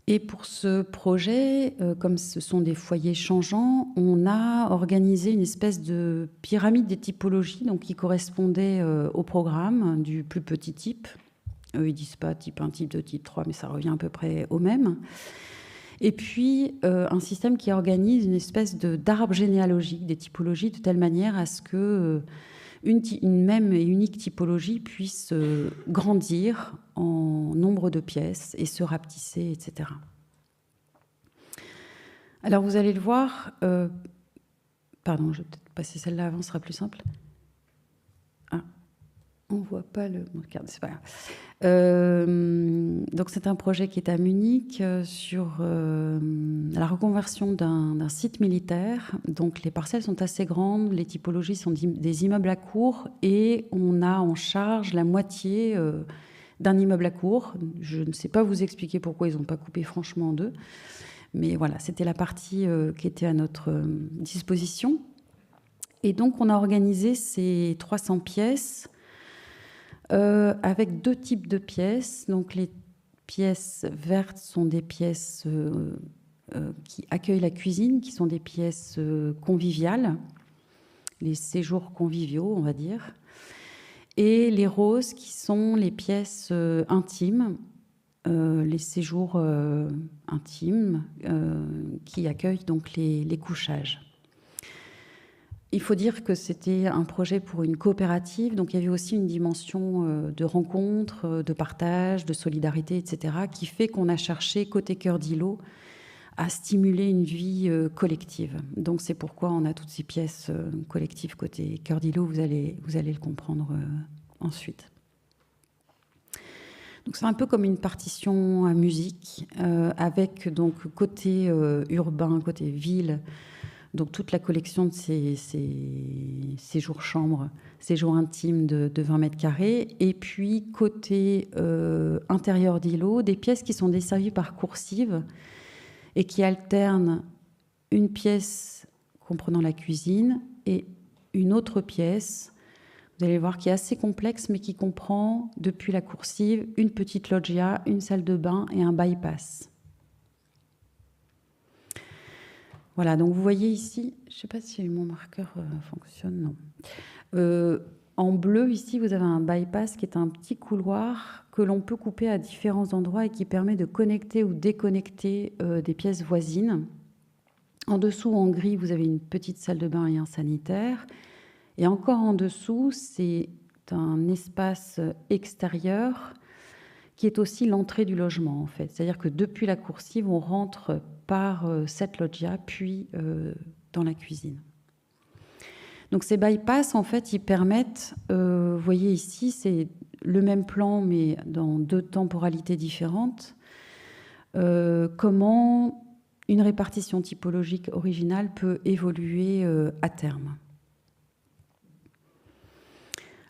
Et pour ce projet, comme ce sont des foyers changeants, on a organisé une espèce de pyramide des typologies, donc qui correspondait au programme du plus petit type. Ils ne disent pas type 1, type 2, type 3, mais ça revient à peu près au même. Et puis, un système qui organise une espèce d'arbre généalogique des typologies de telle manière à ce que une même et unique typologie puisse grandir en nombre de pièces et se rapetisser, etc. Alors, vous allez le voir... pardon, je vais peut-être passer celle-là avant, ce sera plus simple. Ah, on ne voit pas le... Bon, c'est pas grave. Donc c'est un projet qui est à Munich sur la reconversion d'un site militaire. Donc les parcelles sont assez grandes, les typologies sont des immeubles à cour et on a en charge la moitié d'un immeuble à cour. Je ne sais pas vous expliquer pourquoi ils n'ont pas coupé franchement en deux, mais voilà, c'était la partie qui était à notre disposition. Et donc on a organisé ces 300 pièces avec deux types de pièces. Donc les pièces vertes sont des pièces qui accueillent la cuisine, qui sont des pièces conviviales, les séjours conviviaux, on va dire. Et les roses qui sont les pièces intimes, les séjours intimes qui accueillent donc les couchages. Il faut dire que c'était un projet pour une coopérative, donc il y avait aussi une dimension de rencontre, de partage, de solidarité, etc., qui fait qu'on a cherché, côté Cœur d'Îlot, à stimuler une vie collective. Donc c'est pourquoi on a toutes ces pièces collectives côté Cœur d'Îlot, vous allez le comprendre ensuite. Donc c'est un peu comme une partition à musique, avec donc côté urbain, côté ville, donc toute la collection de ces séjours chambres, séjours intimes de 20 mètres carrés. Et puis côté intérieur d'îlot, des pièces qui sont desservies par coursive et qui alternent une pièce comprenant la cuisine et une autre pièce, vous allez voir, qui est assez complexe, mais qui comprend, depuis la coursive, une petite loggia, une salle de bain et un bypass. Voilà, donc vous voyez ici, je ne sais pas si mon marqueur fonctionne, non. En bleu, ici, vous avez un bypass qui est un petit couloir que l'on peut couper à différents endroits et qui permet de connecter ou déconnecter des pièces voisines En dessous, en gris, vous avez une petite salle de bain et un sanitaire. Et encore en dessous, c'est un espace extérieur qui est aussi l'entrée du logement, en fait. C'est-à-dire que depuis la coursive, on rentre par cette loggia, puis dans la cuisine. Donc ces bypass, en fait, ils permettent, vous voyez ici, c'est le même plan, mais dans 2 temporalités différentes, comment une répartition typologique originale peut évoluer à terme.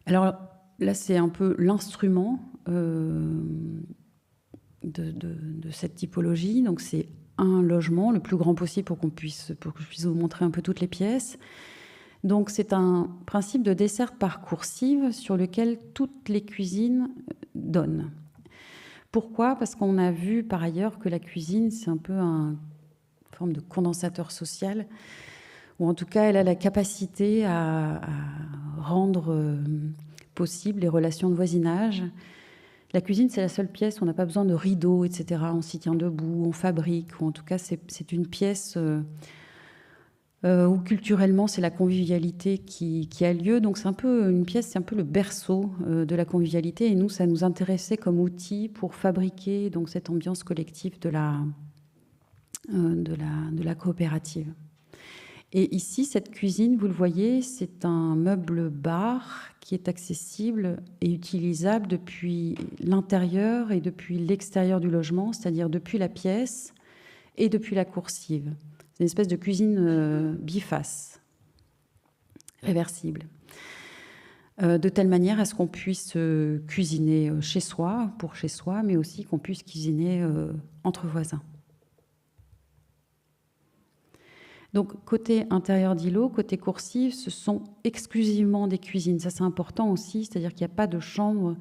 Alors là, c'est un peu l'instrument de cette typologie. Donc c'est un logement, le plus grand possible pour que je puisse vous montrer un peu toutes les pièces. Donc c'est un principe de desserte par coursive sur lequel toutes les cuisines donnent. Pourquoi ? Parce qu'on a vu par ailleurs que la cuisine, c'est un peu une forme de condensateur social, ou en tout cas, elle a la capacité à rendre possible les relations de voisinage. La cuisine, c'est la seule pièce où on n'a pas besoin de rideaux, etc. On s'y tient debout, on fabrique, ou en tout cas, c'est une pièce où culturellement, c'est la convivialité qui a lieu. Donc, c'est un peu une pièce, c'est un peu le berceau de la convivialité. Et nous, ça nous intéressait comme outil pour fabriquer donc, cette ambiance collective de la coopérative. Et ici, cette cuisine, vous le voyez, c'est un meuble bar qui est accessible et utilisable depuis l'intérieur et depuis l'extérieur du logement, c'est-à-dire depuis la pièce et depuis la coursive. C'est une espèce de cuisine biface, réversible. De telle manière à ce qu'on puisse cuisiner chez soi, pour chez soi, mais aussi qu'on puisse cuisiner entre voisins. Donc, côté intérieur d'îlot, côté coursive, ce sont exclusivement des cuisines. Ça, c'est important aussi, c'est-à-dire qu'il n'y a pas de chambre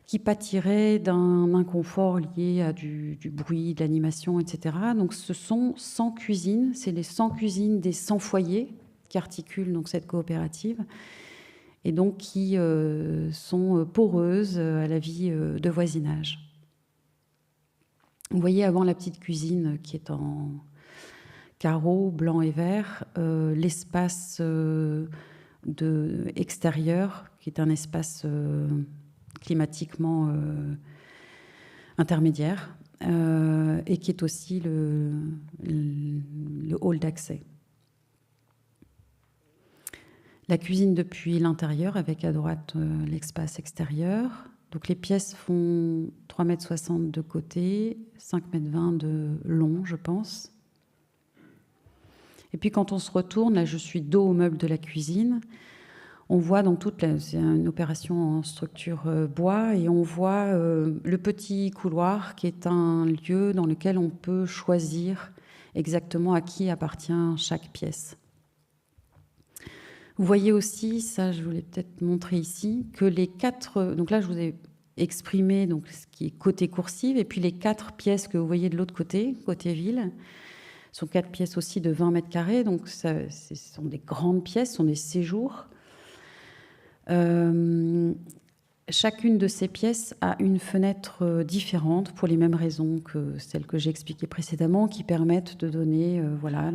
qui pâtirait d'un inconfort lié à du bruit, de l'animation, etc. Donc, ce sont 100 cuisines. C'est les 100 cuisines des 100 foyers qui articulent donc, cette coopérative et donc qui sont poreuses à la vie de voisinage. Vous voyez avant la petite cuisine qui est en carreaux blanc et vert, l'espace extérieur, qui est un espace climatiquement intermédiaire, et qui est aussi le hall d'accès. La cuisine depuis l'intérieur, avec à droite l'espace extérieur. Donc les pièces font 3,60 m de côté, 5,20 m de long, je pense. Et puis quand on se retourne, là je suis dos au meuble de la cuisine, on voit dans c'est une opération en structure bois, et on voit le petit couloir qui est un lieu dans lequel on peut choisir exactement à qui appartient chaque pièce. Vous voyez aussi, ça je voulais peut-être montrer ici, que les 4... Donc là je vous ai exprimé donc, ce qui est côté coursive, et puis les 4 pièces que vous voyez de l'autre côté, côté ville, sont 4 pièces aussi de 20 mètres carrés, donc ce sont des grandes pièces, ce sont des séjours. Chacune de ces pièces a une fenêtre différente pour les mêmes raisons que celles que j'ai expliquées précédemment, qui permettent de donner voilà,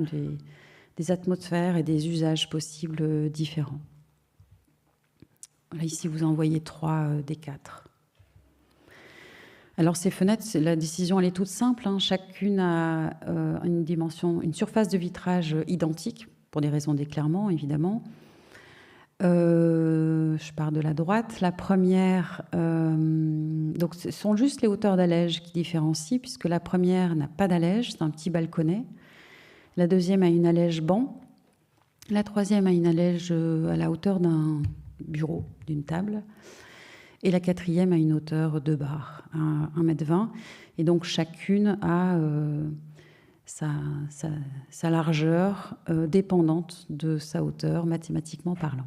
des atmosphères et des usages possibles différents. Là, ici, vous en voyez 3 des 4. Alors ces fenêtres, la décision elle est toute simple, hein. Chacune a une surface de vitrage identique, pour des raisons d'éclairement évidemment. Je pars de la droite. La première, donc ce sont juste les hauteurs d'allège qui différencient, puisque la première n'a pas d'allège, c'est un petit balconnet. La deuxième a une allège banc. La troisième a une allège à la hauteur d'un bureau, d'une table. Et la quatrième a une hauteur de barre, 1,20 m. Et donc chacune a sa largeur dépendante de sa hauteur, mathématiquement parlant.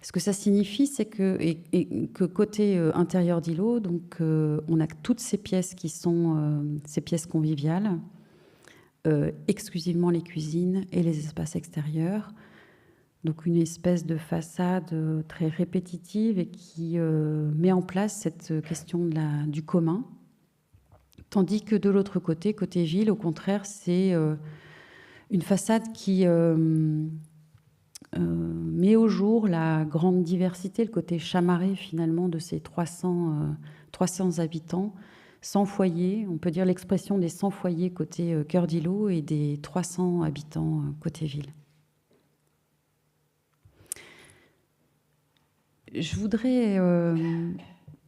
Ce que ça signifie, c'est que côté intérieur d'îlot, donc on a toutes ces pièces qui sont ces pièces conviviales, exclusivement les cuisines et les espaces extérieurs. Donc une espèce de façade très répétitive et qui met en place cette question du commun, Tandis que de l'autre côté, côté ville, au contraire, c'est une façade qui met au jour la grande diversité, le côté chamarré finalement de ces 300 habitants, 100 foyers. On peut dire l'expression des 100 foyers côté cœur d'îlot et des 300 habitants côté ville. Je voudrais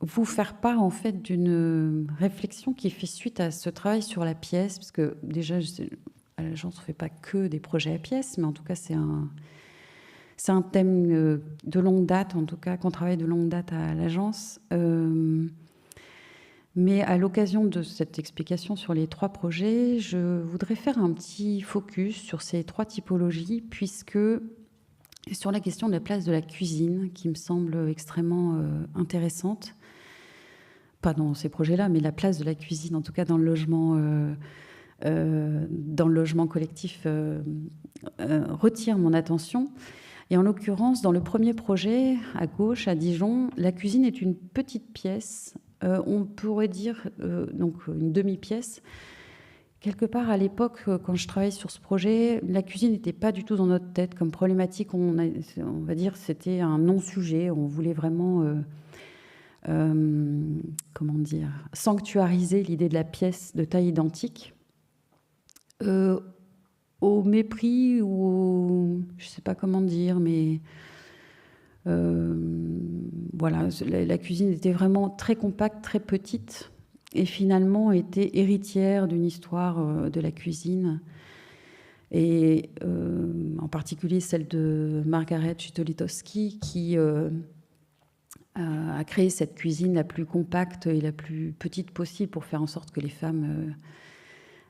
vous faire part en fait d'une réflexion qui fait suite à ce travail sur la pièce, parce que déjà à l'agence on ne fait pas que des projets à pièces, mais en tout cas c'est un thème de longue date, en tout cas qu'on travaille de longue date à l'agence. Mais à l'occasion de cette explication sur les 3 projets, je voudrais faire un petit focus sur ces 3 typologies, puisque sur la question de la place de la cuisine, qui me semble extrêmement intéressante, pas dans ces projets-là, mais la place de la cuisine, en tout cas dans le logement collectif, retire mon attention. Et en l'occurrence, dans le premier projet, à gauche, à Dijon, la cuisine est une petite pièce, on pourrait dire donc une demi-pièce. Quelque part, à l'époque, quand je travaillais sur ce projet, la cuisine n'était pas du tout dans notre tête comme problématique. On va dire c'était un non-sujet. On voulait vraiment, comment dire, sanctuariser l'idée de la pièce de taille identique. Au mépris ou je ne sais pas comment dire, mais voilà, la cuisine était vraiment très compacte, très petite, et finalement était héritière d'une histoire de la cuisine, et en particulier celle de Margaret Chitolitowski, qui a créé cette cuisine la plus compacte et la plus petite possible pour faire en sorte que les femmes...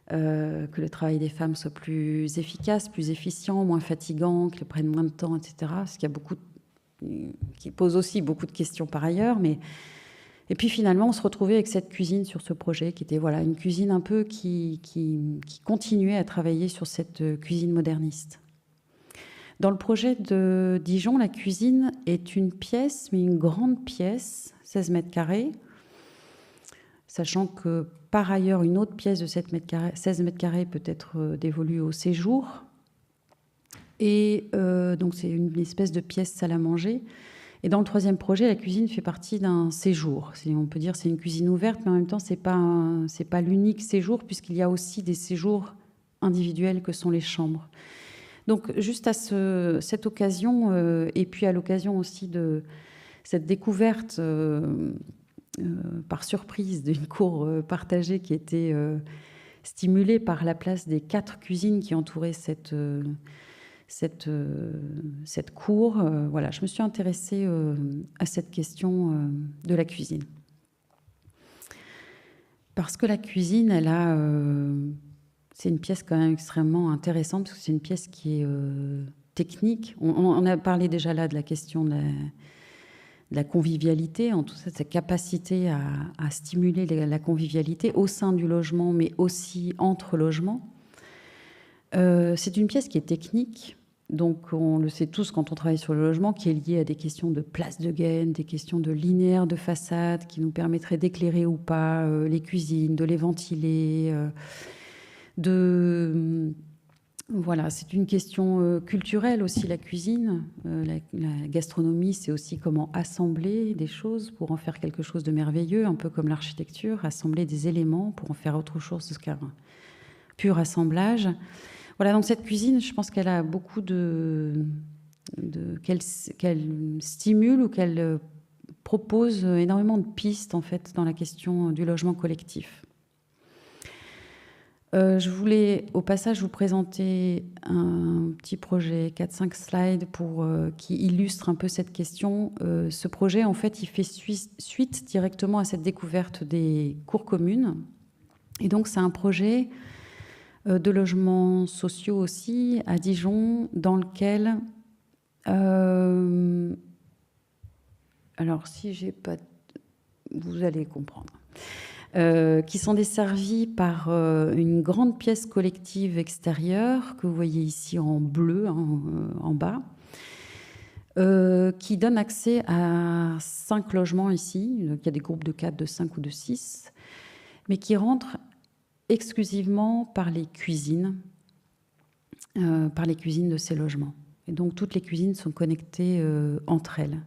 que le travail des femmes soit plus efficace, plus efficient, moins fatigant, qu'elles prennent moins de temps, etc. Ce qui pose aussi beaucoup de questions par ailleurs. Et puis finalement, on se retrouvait avec cette cuisine sur ce projet, qui était voilà, une cuisine un peu qui continuait à travailler sur cette cuisine moderniste. Dans le projet de Dijon, la cuisine est une pièce, mais une grande pièce, 16 mètres carrés, sachant que par ailleurs, une autre pièce de 16 mètres carrés peut être dévolue au séjour. Et donc, c'est une espèce de pièce salle à manger. Et dans le troisième projet, la cuisine fait partie d'un séjour. On peut dire que c'est une cuisine ouverte, mais en même temps, ce n'est pas l'unique séjour, puisqu'il y a aussi des séjours individuels que sont les chambres. Donc, juste à cette occasion, et puis à l'occasion aussi de cette découverte... par surprise d'une cour partagée qui était stimulée par la place des 4 cuisines qui entouraient cette cour. Voilà, je me suis intéressée à cette question de la cuisine. Parce que la cuisine, c'est une pièce quand même extrêmement intéressante, parce que c'est une pièce qui est technique. On a parlé déjà là de la question de la convivialité, en tout cas, cette capacité à stimuler la convivialité au sein du logement, mais aussi entre logements. C'est une pièce qui est technique, donc on le sait tous quand on travaille sur le logement, qui est liée à des questions de place de gaine, des questions de linéaire de façade, qui nous permettraient d'éclairer ou pas les cuisines, de les ventiler, Voilà, c'est une question culturelle aussi, la cuisine. La gastronomie, c'est aussi comment assembler des choses pour en faire quelque chose de merveilleux, un peu comme l'architecture, assembler des éléments pour en faire autre chose qu'un pur assemblage. Voilà, donc cette cuisine, je pense qu'elle a beaucoup qu'elle stimule ou qu'elle propose énormément de pistes, en fait, dans la question du logement collectif. Je voulais au passage vous présenter un petit projet, 4-5 slides qui illustre un peu cette question. Ce projet, en fait, il fait suite directement à cette découverte des cours communes. Et donc, c'est un projet de logements sociaux aussi à Dijon, dans lequel... alors, si j'ai pas... Vous allez comprendre. Qui sont desservis par une grande pièce collective extérieure que vous voyez ici en bleu, en bas, qui donne accès à 5 logements ici. Donc, il y a des groupes de 4, de 5 ou de 6. mais qui rentre exclusivement par les cuisines de ces logements. Et donc toutes les cuisines sont connectées entre elles.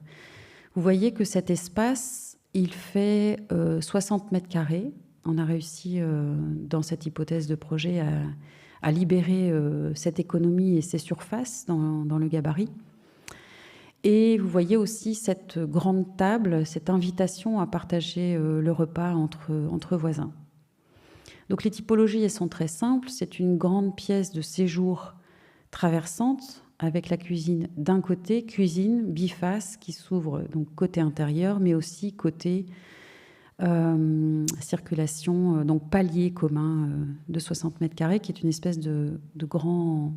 Vous voyez que cet espace, il fait 60 mètres carrés. On a réussi, dans cette hypothèse de projet, à libérer cette économie et ces surfaces dans le gabarit. Et vous voyez aussi cette grande table, cette invitation à partager le repas entre voisins. Donc les typologies, elles sont très simples. C'est une grande pièce de séjour traversante avec la cuisine d'un côté, cuisine biface qui s'ouvre donc côté intérieur, mais aussi côté circulation, donc palier commun de 60 mètres carrés, qui est une espèce de grande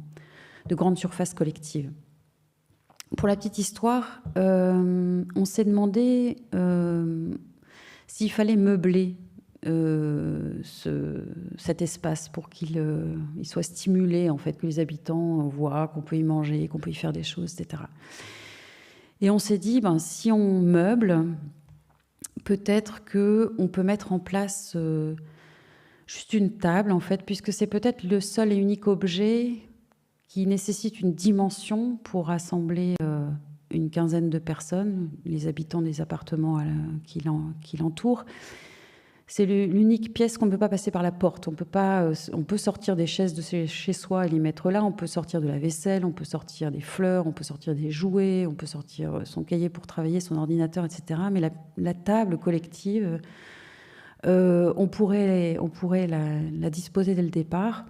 surface collective. Pour la petite histoire, on s'est demandé s'il fallait meubler cet espace pour qu'il soit stimulé, en fait, que les habitants voient qu'on peut y manger, qu'on peut y faire des choses, etc. Et on s'est dit, si on meuble, peut-être qu'on peut mettre en place juste une table, en fait, puisque c'est peut-être le seul et unique objet qui nécessite une dimension pour rassembler une quinzaine de personnes, les habitants des appartements qui l'entourent. C'est l'unique pièce qu'on ne peut pas passer par la porte. On peut sortir des chaises de chez soi et les mettre là, on peut sortir de la vaisselle, on peut sortir des fleurs, on peut sortir des jouets, on peut sortir son cahier pour travailler, son ordinateur, etc. Mais la table collective, on pourrait la disposer dès le départ.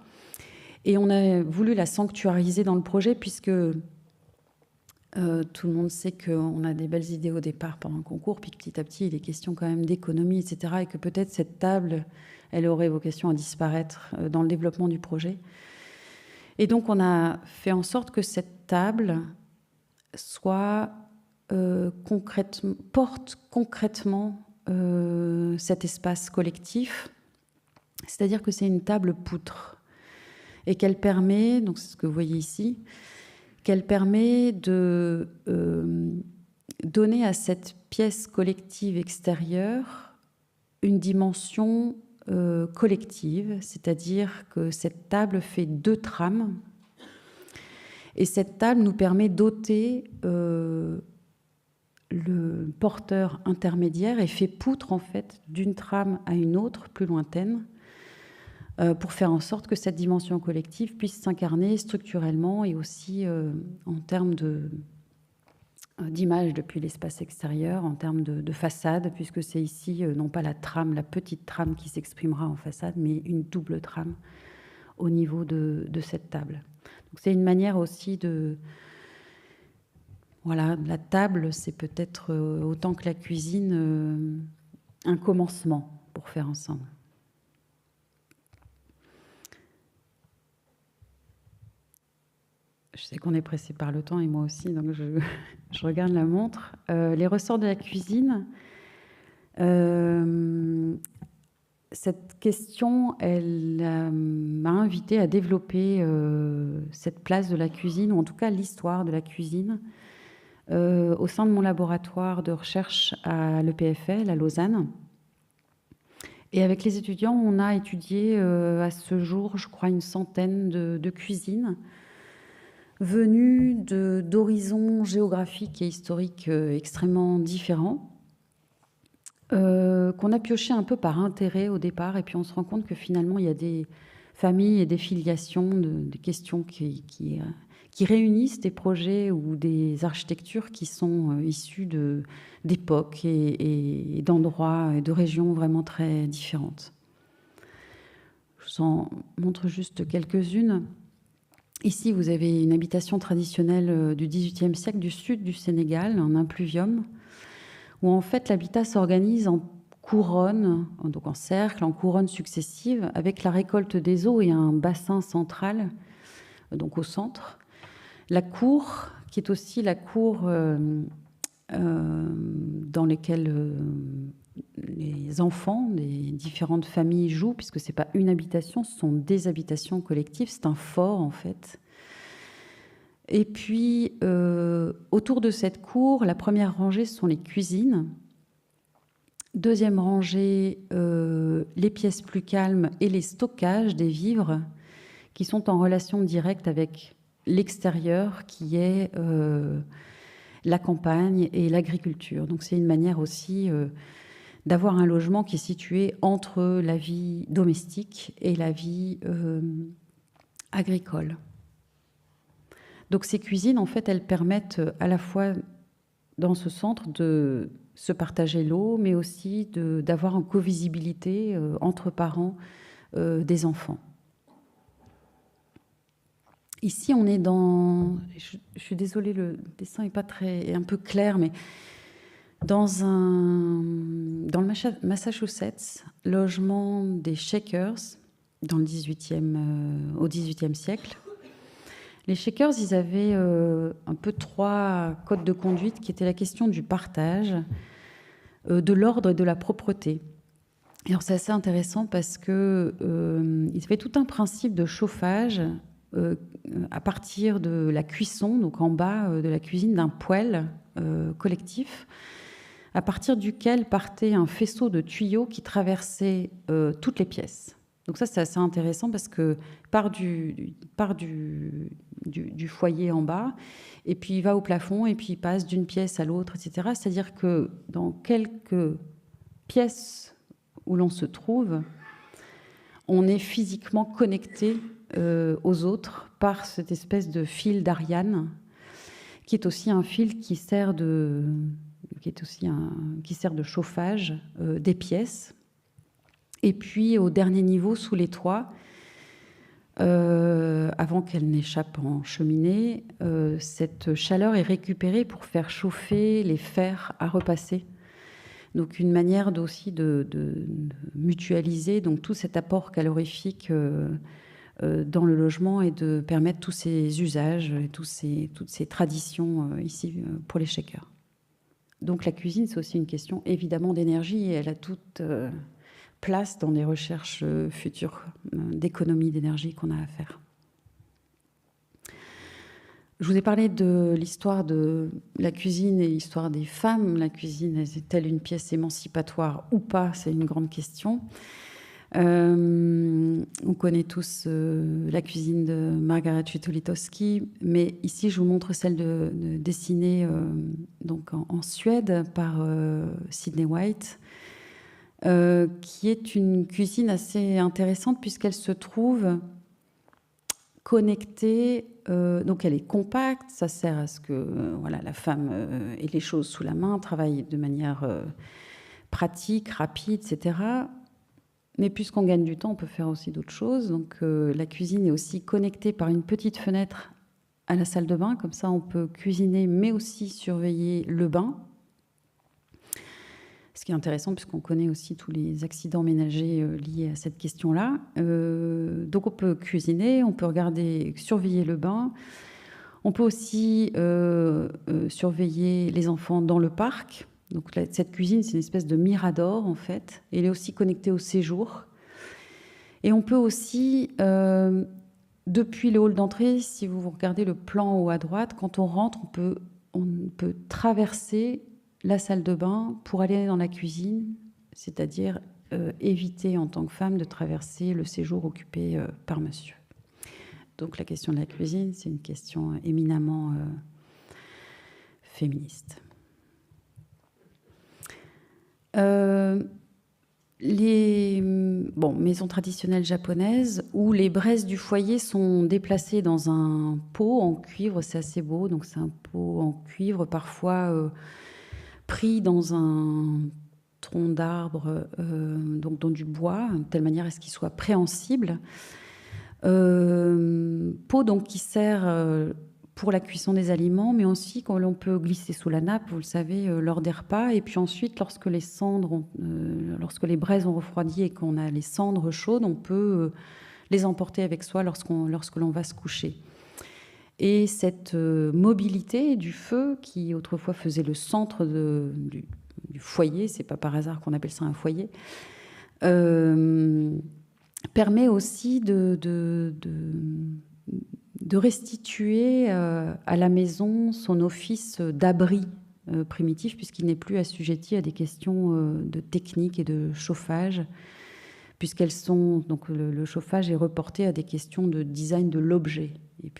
Et on a voulu la sanctuariser dans le projet puisque tout le monde sait qu'on a des belles idées au départ pendant le concours, puis petit à petit, il est question quand même d'économie, etc. Et que peut-être cette table, elle aurait vocation à disparaître dans le développement du projet. Et donc, on a fait en sorte que cette table porte concrètement cet espace collectif. C'est-à-dire que c'est une table poutre et qu'elle permet, donc c'est ce que vous voyez ici, qu'elle permet de donner à cette pièce collective extérieure une dimension collective, c'est-à-dire que cette table fait 2 trames, et cette table nous permet d'ôter le porteur intermédiaire et fait poutre en fait d'une trame à une autre, plus lointaine, pour faire en sorte que cette dimension collective puisse s'incarner structurellement et aussi en termes d'image depuis l'espace extérieur, en termes de façade, puisque c'est ici non pas la petite trame qui s'exprimera en façade, mais une double trame au niveau de cette table. Donc c'est une manière aussi Voilà, la table, c'est peut-être autant que la cuisine, un commencement pour faire ensemble. Je sais qu'on est pressé par le temps et moi aussi, donc je regarde la montre. Les ressorts de la cuisine, cette question, elle m'a invitée à développer cette place de la cuisine, ou en tout cas l'histoire de la cuisine, au sein de mon laboratoire de recherche à l'EPFL, à Lausanne. Et avec les étudiants, on a étudié à ce jour, je crois, une centaine de cuisines venus d'horizons géographiques et historiques extrêmement différents, qu'on a pioché un peu par intérêt au départ, et puis on se rend compte que finalement il y a des familles et des filiations, des questions qui réunissent des projets ou des architectures qui sont issues d'époques et d'endroits et de régions vraiment très différentes. Je vous en montre juste quelques-unes. Ici, vous avez une habitation traditionnelle du XVIIIe siècle du sud du Sénégal, un impluvium, où en fait l'habitat s'organise en couronnes, donc en cercles, en couronnes successives, avec la récolte des eaux et un bassin central, donc au centre. La cour, qui est aussi la cour dans laquelle les enfants des différentes familles jouent, puisque ce n'est pas une habitation, ce sont des habitations collectives, c'est un fort en fait. Et puis, autour de cette cour, la première rangée, ce sont les cuisines, Deuxième rangée, les pièces plus calmes et les stockages des vivres qui sont en relation directe avec l'extérieur, qui est la campagne et l'agriculture. Donc c'est une manière aussi d'avoir un logement qui est situé entre la vie domestique et la vie agricole. Donc ces cuisines, en fait, elles permettent à la fois dans ce centre de se partager l'eau, mais aussi d'avoir une covisibilité entre parents des enfants. Ici, on est dans... Je suis désolée, le dessin n'est pas est un peu clair, mais dans le Massachusetts, logement des Shakers, dans le au XVIIIe siècle. Les Shakers, ils avaient un peu 3 codes de conduite qui étaient la question du partage, de l'ordre et de la propreté. Et alors c'est assez intéressant parce que ils avaient tout un principe de chauffage à partir de la cuisson, donc en bas de la cuisine, d'un poêle collectif, à partir duquel partait un faisceau de tuyaux qui traversait toutes les pièces. Donc ça, c'est assez intéressant parce que part du foyer en bas, et puis il va au plafond, et puis il passe d'une pièce à l'autre, etc. C'est-à-dire que dans quelques pièces où l'on se trouve, on est physiquement connecté aux autres par cette espèce de fil d'Ariane, qui est aussi un fil qui sert de chauffage des pièces. Et puis au dernier niveau, sous les toits, avant qu'elle n'échappe en cheminée, cette chaleur est récupérée pour faire chauffer les fers à repasser. Donc une manière aussi de mutualiser donc tout cet apport calorifique dans le logement et de permettre tous ces usages et toutes ces traditions ici pour les Shakers. Donc la cuisine, c'est aussi une question évidemment d'énergie, et elle a toute place dans les recherches futures d'économie d'énergie qu'on a à faire. Je vous ai parlé de l'histoire de la cuisine et l'histoire des femmes. La cuisine est-elle une pièce émancipatoire ou pas? C'est une grande question. On connaît tous la cuisine de Margaret Witolitowski, mais ici je vous montre celle dessinée donc en Suède par Sidney White, qui est une cuisine assez intéressante puisqu'elle se trouve connectée. Donc elle est compacte, ça sert à ce que voilà, la femme ait les choses sous la main, travaille de manière pratique, rapide, etc. Mais puisqu'on gagne du temps, on peut faire aussi d'autres choses. Donc la cuisine est aussi connectée par une petite fenêtre à la salle de bain. Comme ça, on peut cuisiner, mais aussi surveiller le bain. Ce qui est intéressant, puisqu'on connaît aussi tous les accidents ménagers liés à cette question-là. Donc on peut cuisiner, on peut surveiller le bain. On peut aussi surveiller les enfants dans le parc. Donc cette cuisine, c'est une espèce de mirador, en fait. Elle est aussi connectée au séjour. Et on peut aussi, depuis le hall d'entrée, si vous regardez le plan haut à droite, quand on rentre, on peut traverser la salle de bain pour aller dans la cuisine, c'est-à-dire éviter en tant que femme de traverser le séjour occupé par monsieur. Donc la question de la cuisine, c'est une question éminemment féministe. Les maisons traditionnelles japonaises où les braises du foyer sont déplacées dans un pot en cuivre, c'est assez beau, donc c'est un pot en cuivre parfois pris dans un tronc d'arbre, donc dans du bois, de telle manière à ce qu'il soit préhensible. Pot donc qui sert pour la cuisson des aliments, mais aussi quand l'on peut glisser sous la nappe, vous le savez, lors des repas. Et puis ensuite, lorsque les braises ont refroidi et qu'on a les cendres chaudes, on peut les emporter avec soi lorsque l'on va se coucher. Et cette mobilité du feu, qui autrefois faisait le centre du foyer, c'est pas par hasard qu'on appelle ça un foyer, permet aussi de restituer à la maison son office d'abri primitif, puisqu'il n'est plus assujetti à des questions de technique et de chauffage, puisqu'elles sont, donc le chauffage est reporté à des questions de design de l'objet,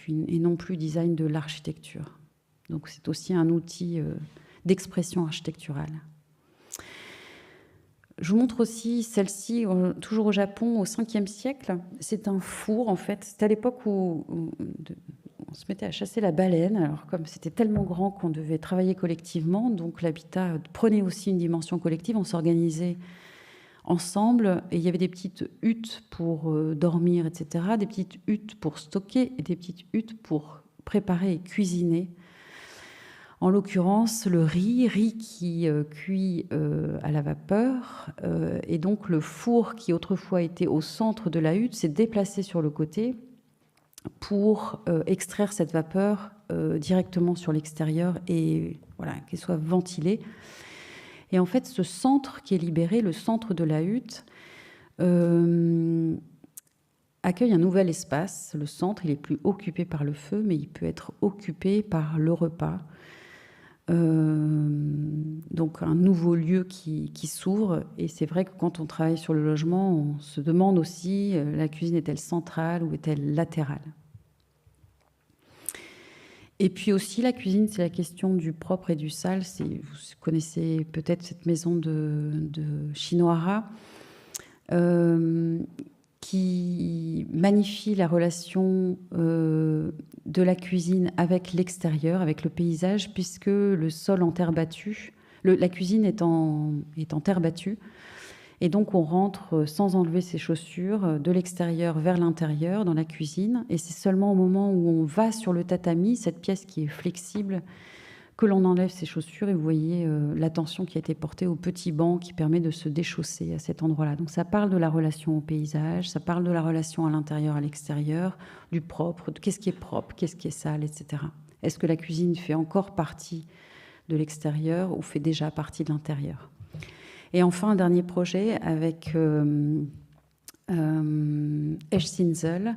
et non plus design de l'architecture. Donc c'est aussi un outil d'expression architecturale. Je vous montre aussi celle-ci, toujours au Japon, au 5e siècle. C'est un four, en fait. C'était à l'époque où on se mettait à chasser la baleine. Alors, comme c'était tellement grand qu'on devait travailler collectivement, donc l'habitat prenait aussi une dimension collective. On s'organisait ensemble et il y avait des petites huttes pour dormir, etc., des petites huttes pour stocker et des petites huttes pour préparer et cuisiner. En l'occurrence, le riz qui cuit à la vapeur, et donc le four qui autrefois était au centre de la hutte s'est déplacé sur le côté pour extraire cette vapeur directement sur l'extérieur et voilà, qu'elle soit ventilée. Et en fait, ce centre qui est libéré, le centre de la hutte, accueille un nouvel espace. Le centre, il n'est plus occupé par le feu, mais il peut être occupé par le repas. Donc un nouveau lieu qui s'ouvre, et c'est vrai que quand on travaille sur le logement, on se demande aussi la cuisine est-elle centrale ou est-elle latérale. Et puis aussi la cuisine, c'est la question du propre et du sale. Vous connaissez peut-être cette maison de Chinohara qui magnifie la relation de la cuisine avec l'extérieur, avec le paysage, puisque le sol en terre battue, la cuisine est en terre battue, et donc on rentre sans enlever ses chaussures de l'extérieur vers l'intérieur dans la cuisine, et c'est seulement au moment où on va sur le tatami, cette pièce qui est flexible, que l'on enlève ses chaussures, et vous voyez l'attention qui a été portée au petit banc qui permet de se déchausser à cet endroit-là. Donc ça parle de la relation au paysage, ça parle de la relation à l'intérieur, à l'extérieur, du propre, de qu'est-ce qui est propre, qu'est-ce qui est sale, etc. Est-ce que la cuisine fait encore partie de l'extérieur ou fait déjà partie de l'intérieur? Et enfin, un dernier projet avec Eschzinzel,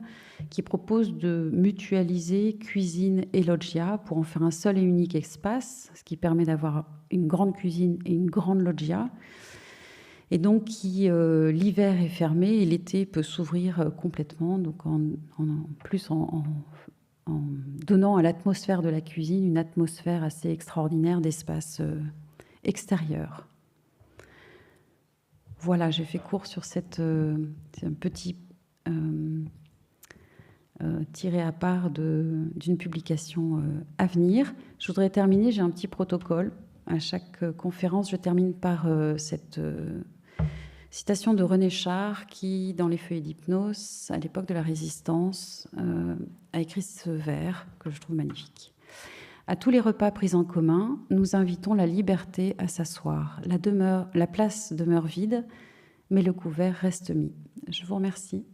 qui propose de mutualiser cuisine et loggia pour en faire un seul et unique espace, ce qui permet d'avoir une grande cuisine et une grande loggia, et donc qui l'hiver est fermé et l'été peut s'ouvrir complètement, donc en donnant à l'atmosphère de la cuisine une atmosphère assez extraordinaire d'espace extérieur. Voilà, j'ai fait court sur c'est un petit tiré à part d'une publication à venir. Je voudrais terminer, j'ai un petit protocole. À chaque conférence, je termine par cette citation de René Char, qui, dans les feuillets d'hypnose, à l'époque de la Résistance, a écrit ce vers que je trouve magnifique. À tous les repas pris en commun, nous invitons la liberté à s'asseoir. La place demeure vide, mais le couvert reste mis. Je vous remercie.